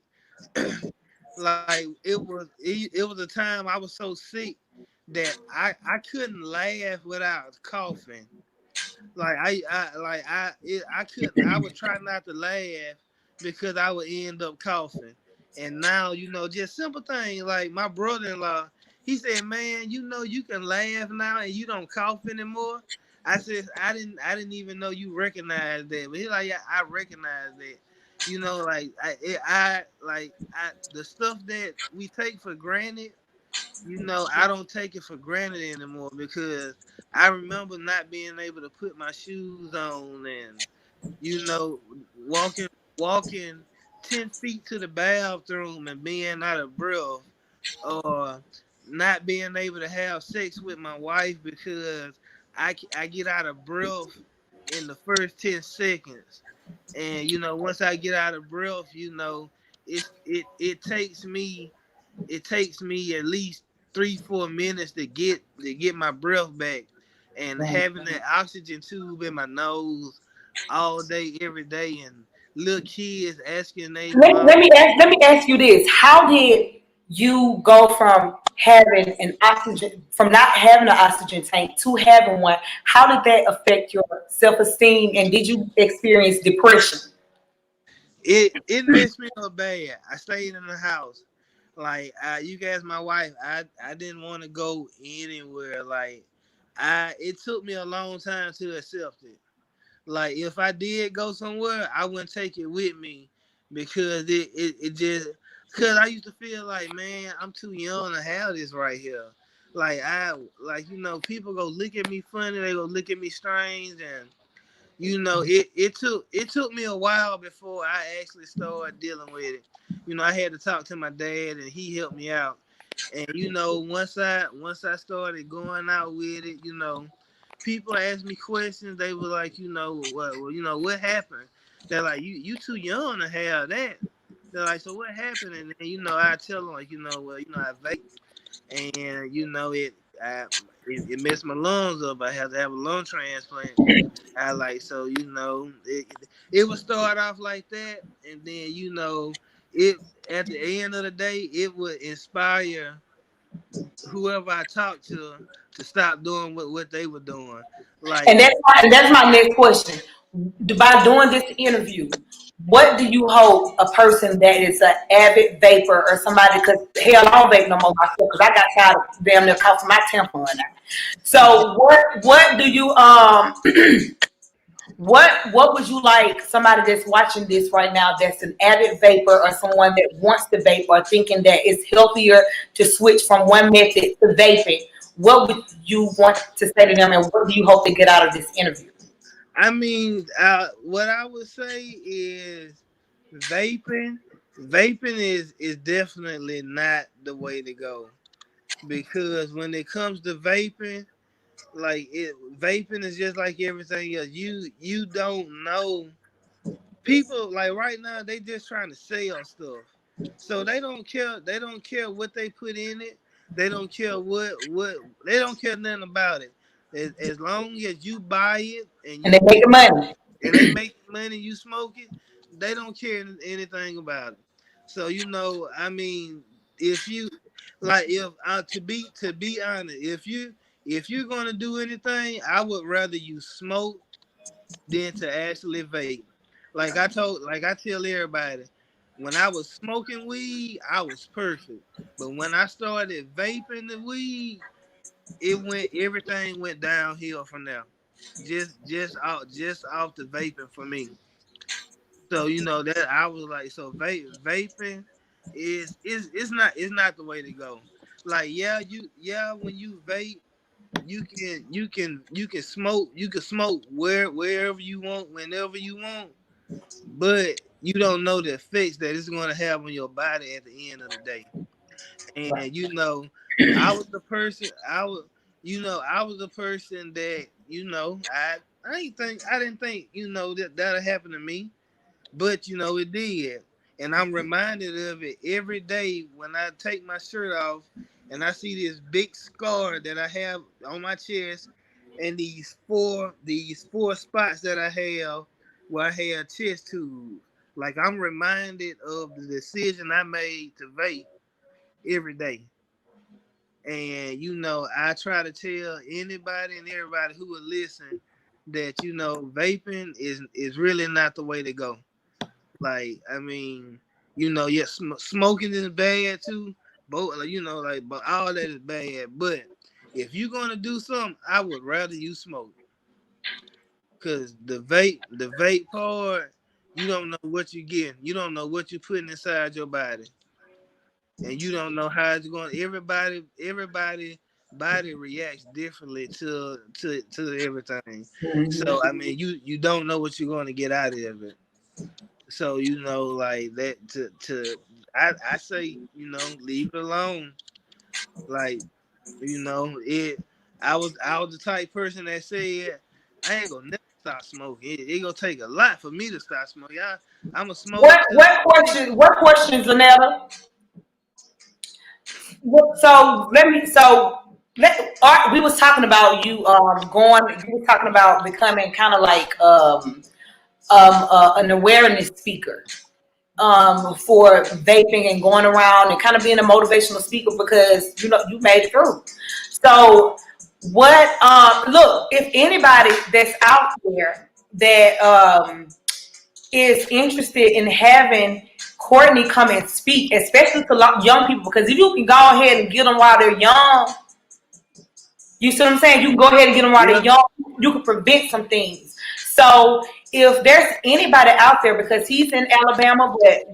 like it was a time I was so sick that I couldn't laugh without coughing. Like I couldn't. I would try not to laugh because I would end up coughing. And now, just simple things like my brother-in-law. He said, "Man, you can laugh now and you don't cough anymore." I said, "I didn't even know you recognized that." But he's like, "Yeah, I recognize that." Like the stuff that we take for granted. I don't take it for granted anymore, because I remember not being able to put my shoes on, and you know, walking walking 10 feet to the bathroom and being out of breath, or not being able to have sex with my wife because I get out of breath in the first 10 seconds. And once I get out of breath, it takes me at least 3 4 minutes to get my breath back, and having that oxygen tube in my nose all day every day, and little kids asking their mom. Let me ask you this. How did you go from having an oxygen from not having an oxygen tank to having one? How did that affect your self esteem, and did you experience depression? It messed me up bad. I stayed in the house. Like, you guys, my wife, I didn't want to go anywhere. Like, it took me a long time to accept it. Like, if I did go somewhere, I wouldn't take it with me, because it just because I used to feel like, man, I'm too young to have this right here. Like people go look at me funny, they go look at me strange, and it took me a while before I actually started dealing with it. I had to talk to my dad, and he helped me out. And once I started going out with it, people asked me questions. They were like, what happened? They're like, you too young to have that. They're like, so what happened? And then I tell them like, I vape, and it messed my lungs up. I had to have a lung transplant. I like so it would start off like that, and then it at the end of the day it would inspire whoever I talked to stop doing what they were doing. And Like that's my next question. By doing this interview, what do you hope a person that is an avid vapor or somebody, because hell, I don't vape no more myself because I got tired of damn near coughing my temper on that. So what do you what would you like somebody that's watching this right now that's an avid vapor or someone that wants to vape or thinking that it's healthier to switch from one method to vaping? What would you want to say to them, and what do you hope to get out of this interview? I mean, what I would say is vaping. Vaping is definitely not the way to go, because when it comes to vaping, vaping is just like everything else. You don't know people like right now they just trying to sell stuff, so they don't care what they put in it. They don't care what they don't care nothing about it. As long as you buy it and And they you make money. and they make money, you smoke it, they don't care anything about it. So I mean, if you if to be honest, if you're gonna do anything, I would rather you smoke than to actually vape. Like I tell everybody, when I was smoking weed, I was perfect. But when I started vaping the weed, everything went downhill from there. Just off the vaping for me. So that I was like, so vaping is not the way to go. Like when you vape, you can smoke wherever you want, whenever you want, but you don't know the effects that it's going to have on your body at the end of the day. And I was the person that I didn't think that'll happen to me, but it did. And I'm reminded of it every day when I take my shirt off and I see this big scar that I have on my chest, and these four spots that I have where I have chest tubes. Like, I'm reminded of the decision I made to vape every day. And I try to tell anybody and everybody who will listen that vaping is really not the way to go. Like, I mean, yeah, smoking is bad too. Both, but all that is bad. But if you're gonna do something, I would rather you smoke, cause the vape part, you don't know what you're getting. You don't know what you're putting inside your body, and you don't know how it's going. Everybody body reacts differently to everything. So I mean, you don't know what you're going to get out of it. So like that I say, leave it alone. Like, it I was the type person that said I ain't gonna never stop smoking. It gonna take a lot for me to stop smoking. I'm a smoker What till what question? What questions, Zanetta? So let me. So we was talking about you going. You was talking about becoming kind of like an awareness speaker for vaping and going around and kind of being a motivational speaker because you made it through. So what? Look, if anybody that's out there that is interested in having Courtney come and speak, especially to young people, because if you can go ahead and get them while they're young, you see what I'm saying? You can go ahead and get them while yeah. they're young. You can prevent some things. So if there's anybody out there, because he's in Alabama, but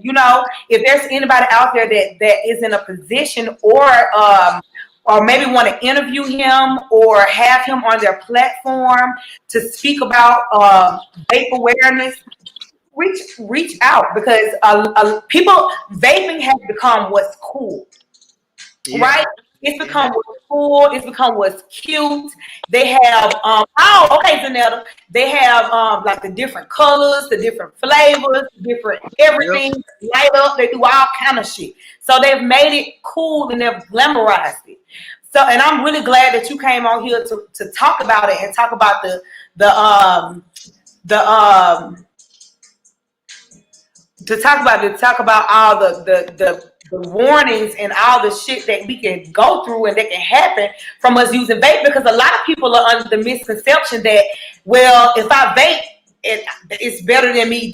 if there's anybody out there that is in a position or maybe want to interview him or have him on their platform to speak about vape awareness, reach out, because people, vaping has become what's cool. Yeah. Right? It's And become what's cool. It's become what's cute. They have okay, Zanetta. They have like the different colors, the different flavors, different yep. everything light up. They do all kind of shit. So they've made it cool and they've glamorized it. So, and I'm really glad that you came on here to talk about it and talk about the talk about all the warnings and all the shit that we can go through and that can happen from us using vape, because a lot of people are under the misconception that, well, if I vape, it's better than me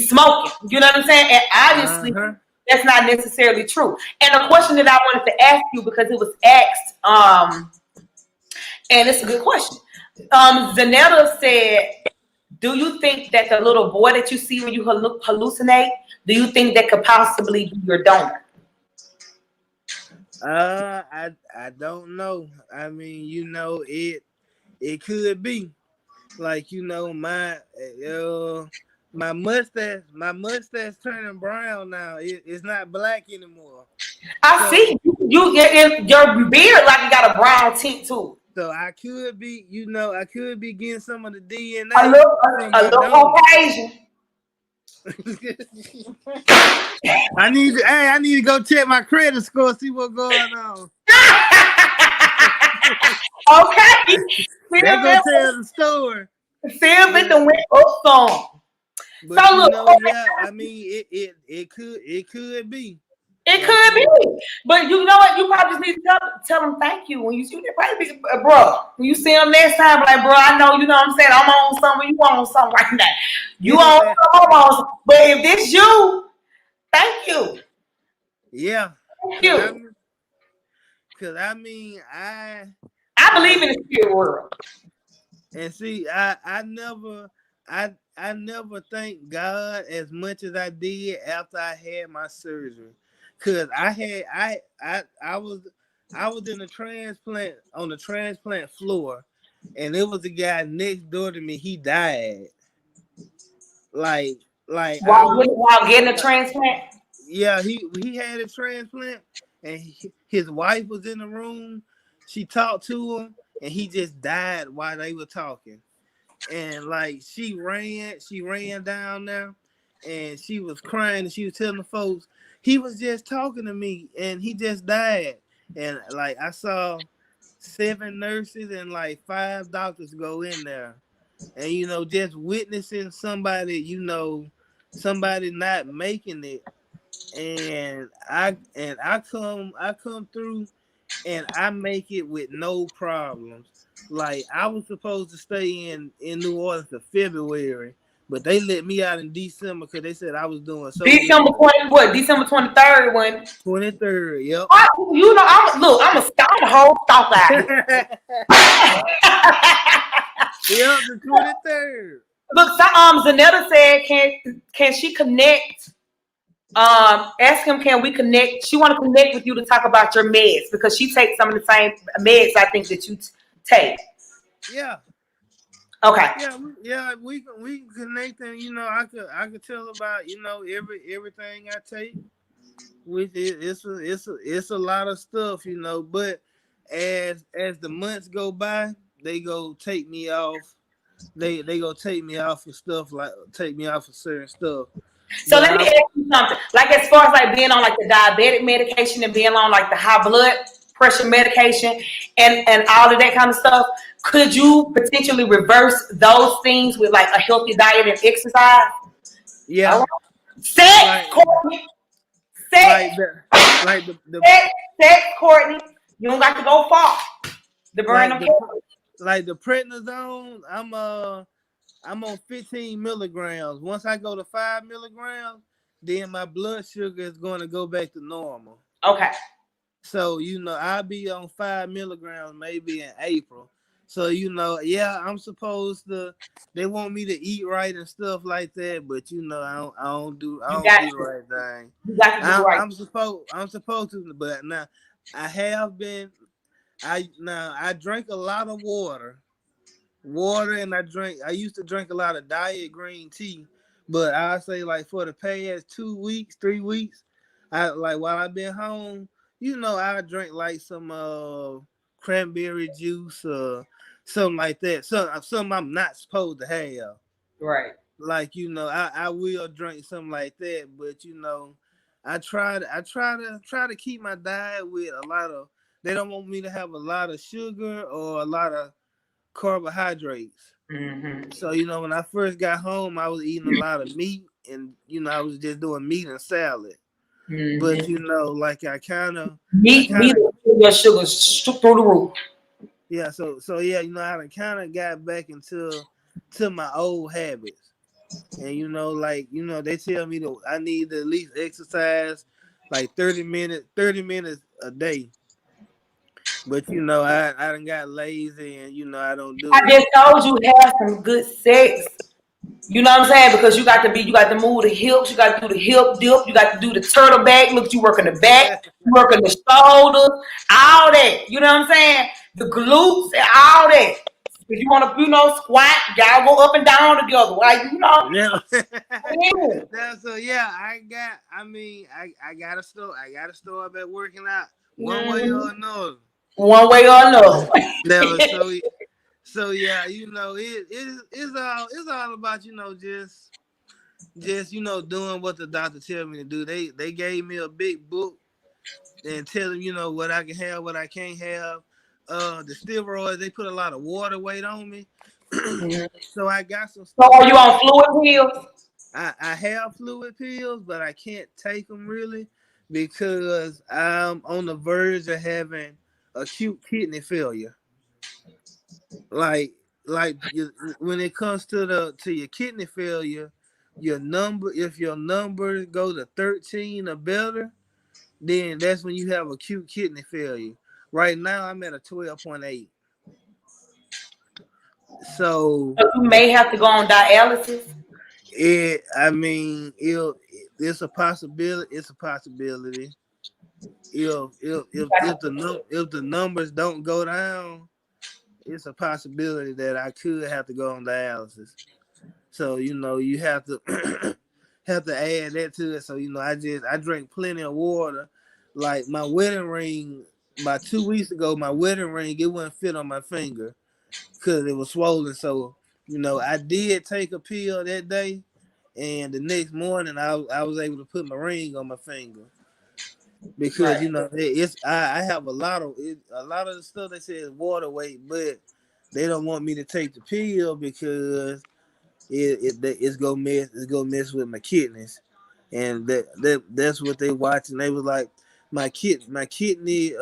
smoking. You know what I'm saying? And obviously Uh-huh. that's not necessarily true. And a question that I wanted to ask you, because it was asked, and it's a good question. Zanetta said, do you think that the little boy that you see when you hallucinate, do you think that could possibly be your donor? I don't know. I mean, it could be. Like, my mustache turning brown now. It's not black anymore. I So see your beard like you got a brown tint to so I could be getting some of the it. A DNA little from a my little donor. Caucasian. I need to go check my credit score, see what's going on. Okay. See That go if tell the story. it But done went up some. but So look, yeah, I mean it could be. it Like, could be, but you know what? You probably just need to tell them thank you when you see them. Probably be, bro. When you see them next time, like, bro, I know, you know what I'm saying. I'm on something. You on something right now. You on yeah, something. I'm on something. But if this you, thank you, yeah. thank Cause I you. mean, cause I mean, I believe like, in the spirit world. and see, I never thank God as much as I did after I had my surgery. Cause I was in a transplant on the transplant floor, and there was a guy next door to me. He died. Like like I was While getting a like transplant. yeah, he had a transplant, and his wife was in the room. She talked to him, and he just died while they were talking. And like she ran down there, and she was crying, and she was telling the folks he was just talking to me, and he just died. And like I saw 7 nurses and like 5 doctors go in there, and just witnessing somebody not making it, and I come through, and I make it with no problems. Like, I was supposed to stay in New Orleans to February, but they let me out in December because they said I was doing so good. December 20, what? December 23rd when. 23rd, yep. I'm a whole stop out here. Yep, the 23rd. Look, so, Zanetta said, can she connect? Ask him, can we connect? She want to connect with you to talk about your meds, because she takes some of the same meds I think that you take. Yeah. Okay. Yeah, we can connect, and I could tell about everything I take, which it's a lot of stuff, but as the months go by, they go take me off. They go take me off of stuff, like take me off of certain stuff. So But let me ask you something. Like, as far as like being on like the diabetic medication and being on like the high blood pressure medication and all of that kind of stuff, could you potentially reverse those things with like a healthy diet and exercise? All yeah, right. Sex, like Courtney. Sex, like the like the sex, Courtney. You don't got to go far to burn like them the calories. like the prednisone. I'm on 15 milligrams. Once I go to 5 milligrams, then my blood sugar is going to go back to normal. Okay. So I'll be on 5 milligrams maybe in April. So you know, yeah, I'm supposed to. They want me to eat right and stuff like that, but you know, I You don't got do the to. right thing. You got to do right. I'm supposed to, but now I have been. I drink a lot of water, and I used to drink a lot of diet green tea, but I say like for the past 2 weeks, 3 weeks, I like while I've been home, you know, I drink like some cranberry juice or something like that. Something I'm not supposed to have. Right. Like, you know, I will drink something like that, but you know, I try to keep my diet with a lot of, they don't want me to have a lot of sugar or a lot of carbohydrates. Mm-hmm. So, you know, when I first got home, I was eating a lot of meat, and, you know, I was just doing meat and salad. But, Mm-hmm. you know, like I Meat kind of, your sugar through the roof. yeah, so yeah, you know, I kind of got back to my old habits. And, you know, like, you know, they tell me that I need to at least exercise like 30 minutes a day. But, you know, I done got lazy and, you know, I don't I do just told you have some good sex. You know what I'm saying? Because you got to move the hips, you got to do the hip dip, you got to do the turtle back. Look, you working the back, it. you working the shoulders, all that. You know what I'm saying? The glutes and all that. If you want to, squat, y'all go up and down together. Like, Yeah. yeah. So yeah, I gotta start back working out one way or Mhm. another. One way or another. Never so yeah, you know, it's all about, you know, just you know, doing what the doctor tell me to do. They gave me a big book and tell them, you know, what I can have, what I can't have. The steroids, they put a lot of water weight on me. Mhm. So I got some So stuff are you that on fluid pills? I have fluid pills, but I can't take them really because I'm on the verge of having acute kidney failure. Like when it comes to your kidney failure, if your numbers go to 13 or better, then that's when you have acute kidney failure. Right now I'm at a 12.8. So So you may have to go on dialysis. it's a possibility. It's a possibility. You got If the numbers don't go down, it's a possibility that I could have to go on dialysis. So you know, you have to have to add that to it. So you know, I drink plenty of water. Like my wedding ring, about 2 weeks ago, my wedding ring it wouldn't fit on my finger because it was swollen. So you know, I did take a pill that day, and the next morning I was able to put my ring on my finger because right, you know I have a lot of the stuff they say is water weight, but they don't want me to take the pill because it's gonna mess with my kidneys, and that's what they watching. They was like my kidney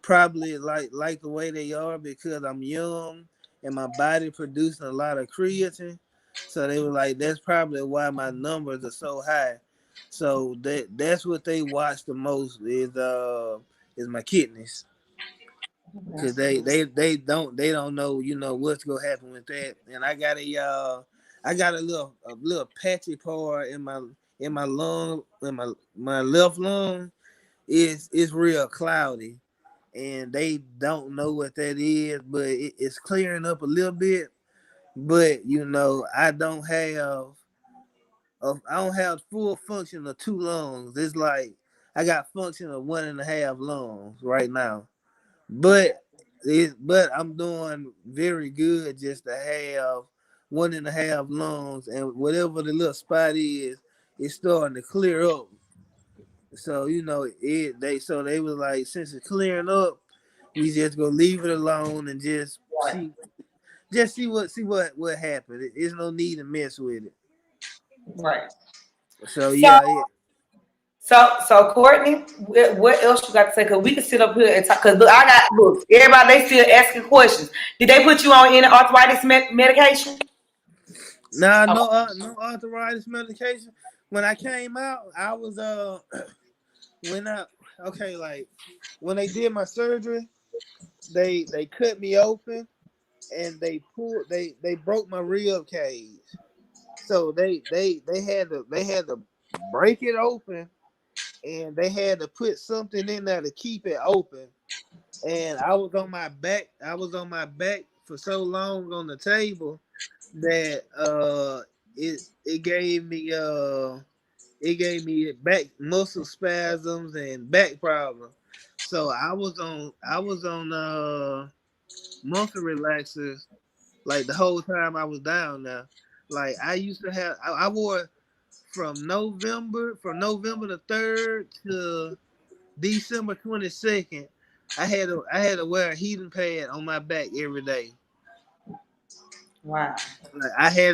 probably like the way they are because I'm young and my body producing a lot of creatine. So they were like, that's probably why my numbers are so high. So that's what they watch the most is my kidneys. Cause they don't know, you know, what's gonna happen with that. And I got a little patchy part in my lung, in my left lung is real cloudy, and they don't know what that is, but it's clearing up a little bit. But you know, I don't have full function of two lungs. It's like I got function of 1.5 lungs right now. But but I'm doing very good just to have 1.5 lungs, and whatever the little spot is, it's starting to clear up. So you know they was like, since it's clearing up, we just gonna leave it alone and right, what happened. There's no need to mess with it. right. So So, yeah, so Courtney, what else you got to say? Cause we can sit up here and talk. Cause look, I got look. Everybody they still asking questions. Did they put you on any arthritis medication? nah, Okay. no arthritis medication. When I came out, I was when I okay, like when they did my surgery, they cut me open and they broke my rib cage. So they had to break it open and they had to put something in there to keep it open. And I was on my back. I was on my back for so long on the table that it gave me back muscle spasms and back problems. So I was on muscle relaxers like the whole time I was down there. Like I used to have I wore from November the 3rd to December 22nd. I had to wear a heating pad on my back every day. Wow. Like I had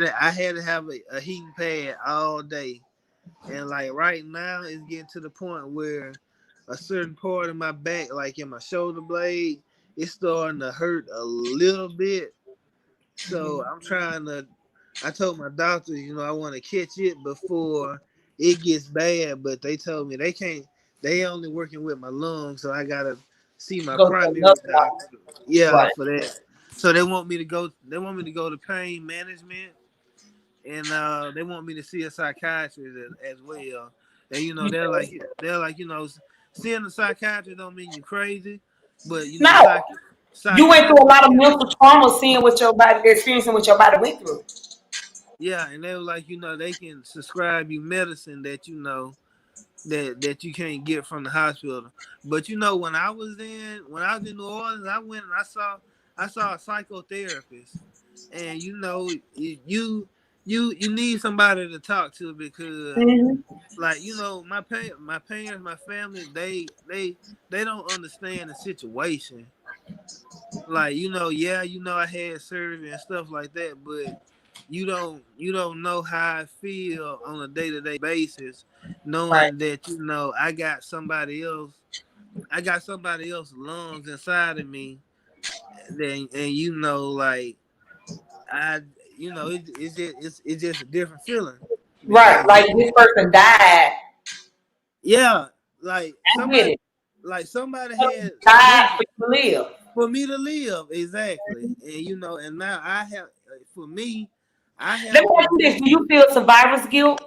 to have a heating pad all day. And like right now, it's getting to the point where a certain part of my back, like in my shoulder blade, it's starting to hurt a little bit. So I'm trying to. I told my doctor, I want to catch it before it gets bad, but they told me they can't. They only working with my lungs, so I gotta see my Go to primary another doctor. doctor. Yeah, Right. for that. So they want me to go. They want me to go to pain management, and they want me to see a psychiatrist as well. And they're like seeing a psychiatrist don't mean you crazy, but No, you went through a psychiatrists lot of can. mental trauma, seeing what your body, experiencing what your body went through. Yeah, and they were like, they can prescribe you medicine that that you can't get from the hospital. But when I was in New Orleans, I went and I saw a psychotherapist, and you need somebody to talk to because Hmm. like my parents, my family, they don't understand the situation. Like yeah, I had surgery and stuff like that, but you don't know how I feel on a day to day basis, Right, knowing that I got somebody else's lungs inside of me, and like I it's just a different feeling right. because Like this person died. yeah, like I get it. somebody Somebody had died went for you to live. for me to live exactly, and and now I have for me, I Let have me to ask you this: do do you feel survivor's guilt?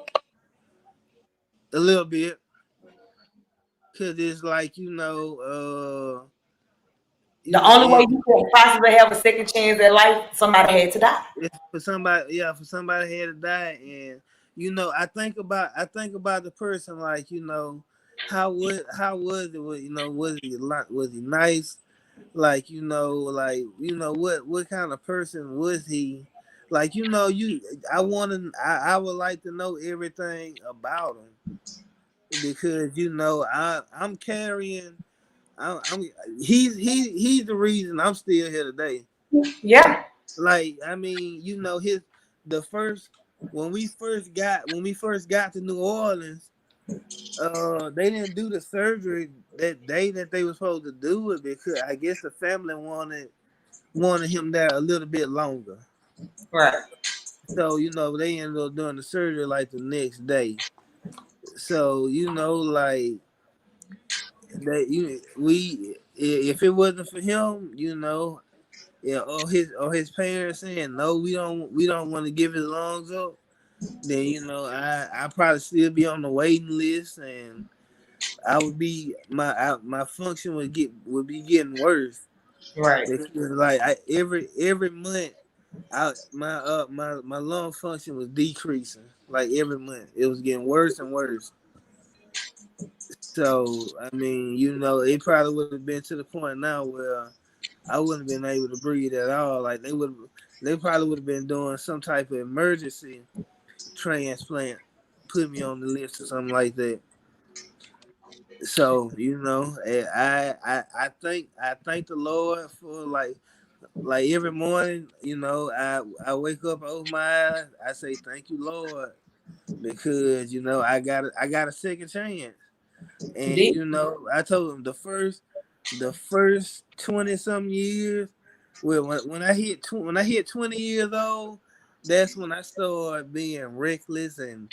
a little bit because it's like The only way it, you could possibly have a second chance at life, somebody had to die. it's for somebody had to die, and I think about the person like how was it was he nice, like what kind of person was he, like I would like to know everything about him because I'm carrying I'm he's the reason I'm still here today. Yeah. Like I mean his the first when we first got to New Orleans, they didn't do the surgery that day that they were supposed to do it because I guess the family wanted him there a little bit longer. Right. So they ended up doing the surgery like the next day. So like that if it wasn't for him, yeah, or his parents saying no, we don't want to give his lungs up, then I probably still be on the waiting list, and I would be my function would be getting worse Right. because like every month my lung function was decreasing, like every month it was getting worse and worse. So I mean it probably would have been to the point now where I wouldn't have been able to breathe at all. Like they probably would have been doing some type of emergency transplant, put me on the list or something like that. So I thank the Lord for like every morning. I wake up, I open my eyes, I say thank you, Lord, because I got a second chance. You And did. I told him the first 20 some years, well, when I hit 20 years old, that's when I started being reckless and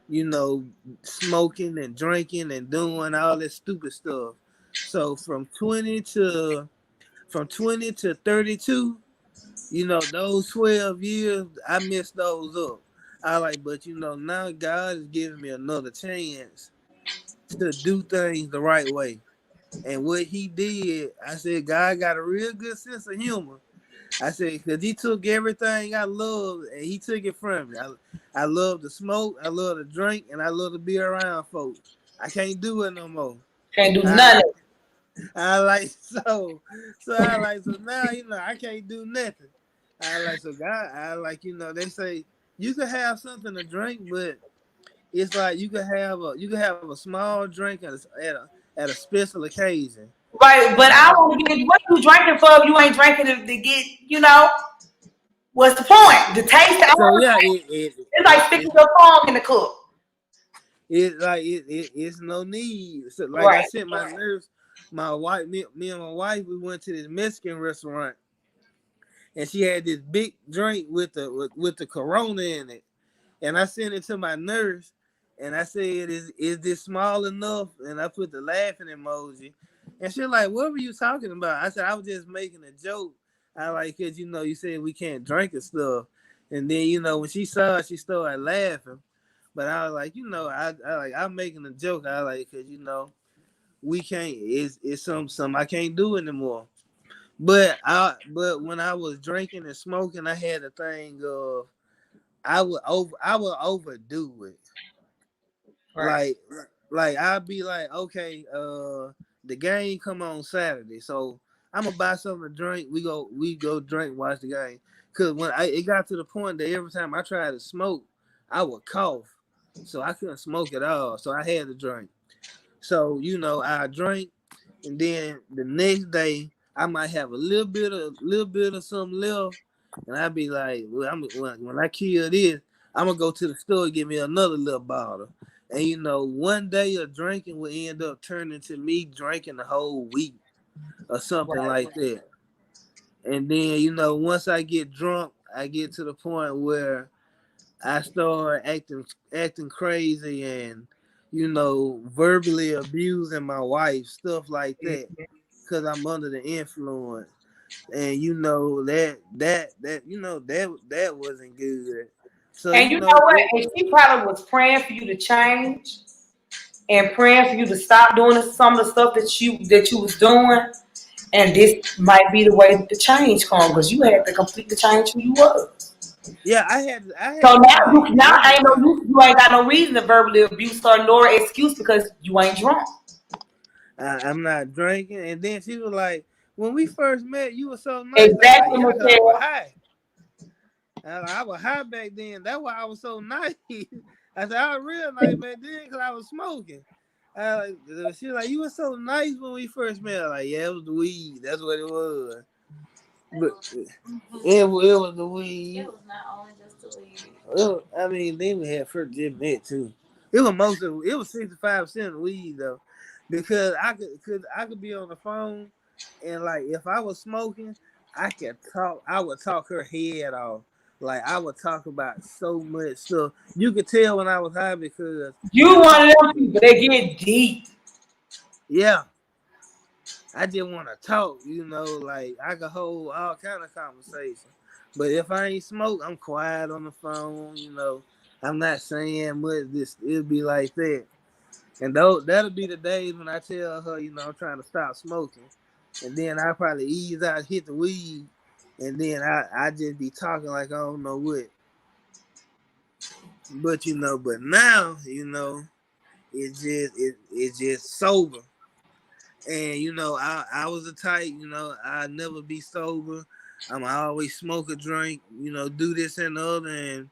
you know smoking and drinking and doing all this stupid stuff. So from 20 to from 20 to 32, those 12 years, I messed those up. I like, but now God is giving me another chance to do things the right way. And what he did, I said, God got a real good sense of humor. I said, because he took everything I loved and he took it from me. I love to smoke, I love to drink, and I love to be around folks. I can't do it no more. Can't do I none of like, it. I like so now I can't do nothing. I like so God. I like they say you can have something to drink, but it's like you can have a small drink at a special occasion. Right, but And I want to get what you drinking for if you ain't drinking to get, what's the point? The taste, I so want yeah, to taste. it it It's like it sticking it, your tongue in the cup. it's no need. So like I Right. said, my nerves, my wife, me and my wife, we went to this Mexican restaurant, and she had this big drink with the Corona in it. And I sent it to my nurse, and I said, "Is this small enough?" And I put the laughing emoji, and she's like, "What were you talking about?" I said, "I was just making a joke. I like, cause you said we can't drink and stuff." And then when she saw it, she started laughing. But I was like, I'm making a joke. I like, cause we can't. It's some I can't do anymore. But when I was drinking and smoking, I had a thing of I would overdo it. Right. Like I'd be like, okay, the game come on Saturday, so I'm gonna buy something to drink. We go drink, watch the game. Cause when it got to the point that every time I tried to smoke, I would cough, so I couldn't smoke at all. So I had to drink. So I drank, and then the next day I might have a little bit of something left, and I'd be like, well, when I kill this, I'm gonna go to the store and get me another little bottle. And one day of drinking will end up turning to me drinking the whole week or something Right. like that. And then once I get drunk, I get to the point where I start acting crazy and verbally abusing my wife, stuff like that, because I'm under the influence. And that wasn't good. So And you know what? And she probably was praying for you to change and praying for you to stop doing some of the stuff that you was doing. And this might be the way the change comes because you had to completely change who you was. yeah, I had So to now change ain't no everything. you ain't got no reason to verbally abuse her nor excuse because you ain't drunk. I'm not drinking. And then she was like, when we first met, you were so nice. I was like, Exactly, yeah, because I was Michelle. high. I was high back then. That's why I was so nice. I said, I was real nice back then because I was smoking. She was like, you were so nice when we first met. I was like, yeah, it was the weed. That's what it was. But it was the It weed. was not only just the weed. I mean, then we had first dip it too. It was 65% weed though, because I could be on the phone, and like if I was smoking, I would talk her head off. Like I would talk about so much stuff. You could tell when I was high because I You one of talked. them people that get deep. Yeah, I just want to talk. Like I could hold all kind of conversation. But if I ain't smoke, I'm quiet on the phone. I'm not saying much. It'll be like that. And that'll be the days when I tell her, I'm trying to stop smoking. And then I probably ease out, hit the weed, and then I just be talking like I don't know what. But now, it's just sober. And I was a type, I never be sober. I always smoke a drink, do this and the other. And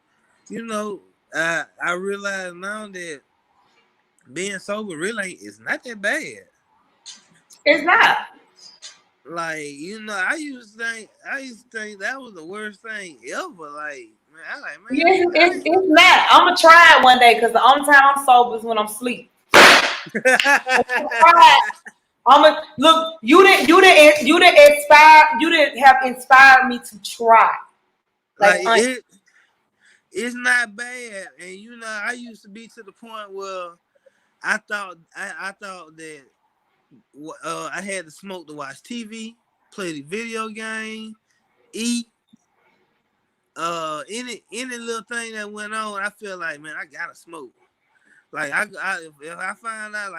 you know, I realize now that being sober really is not that bad. It's not. Like, I used to think that was the worst thing ever. Like, man, I like, Yes, man, it's not. I'm gonna try it one day because the only time I'm sober is when I'm asleep. I I'm gonna look. You didn't have inspired me to try. like Like, it's not bad. And I used to be to the point where I thought that I had to smoke to watch TV. play the video game, eat, any little thing that went on, I feel like, man, I gotta smoke. Like if I find out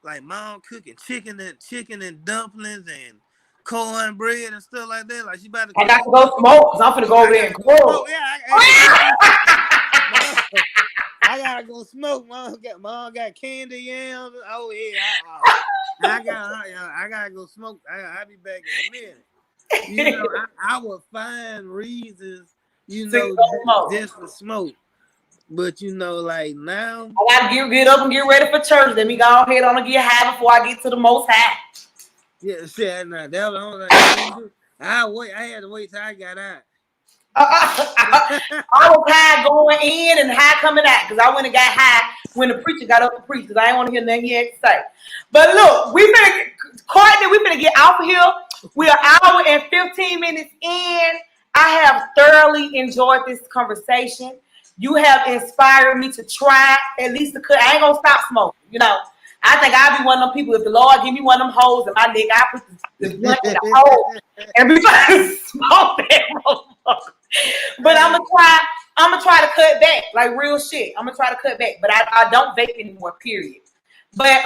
like mom cooking chicken and dumplings and cornbread and stuff like that, like she about to I cook got some to go smoke because I'm finna go I over there and gotta go grow. smoke. Yeah, mom, I gotta go smoke. Mom got candy yams. Oh yeah, I gotta go smoke. I'll be back in a minute. You know, I would find reasons, To go smoke. just to smoke. But like now, I gotta get up and get ready for church. Let me go ahead on and get high before I get to the most high. yeah, shit, nah, that was the only thing I wouldn't do. I had to wait till I got out. I was high going in and high coming out because I went and got high when the preacher got up to preach because I didn't want to hear nothing he had to say. But look, Courtney, we finna get out of here. We are an hour and 15 minutes in. I have thoroughly enjoyed this conversation. You have inspired me to try at least to cut. I ain't gonna stop smoking. I think I'll be one of them people. If the Lord give me one of them holes in my neck, I put the blunt in the hole and be trying to smoke that motherfucker. But I'm gonna try to cut back, like real shit. I'm gonna try to cut back, but I don't vape anymore, period. But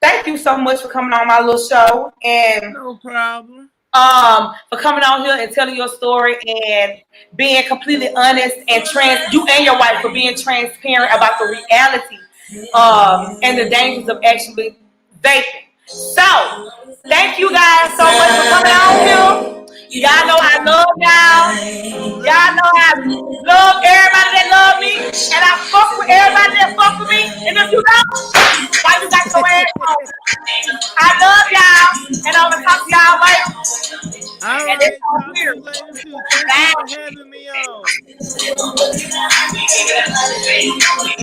thank you so much for coming on my little show and No problem. for coming on here and telling your story and being completely honest and you and your wife for being transparent about the reality and the dangers of actually vaping. So thank you guys so much for coming on here. Y'all know I love y'all. Y'all know I love everybody that love me, and I fuck with everybody that fuck with me. And if you don't, why you got your ass on? I love y'all, and I'm gonna talk to y'all later. All And it's right, on talk to here. you later too. Thank you for Bye. having me on.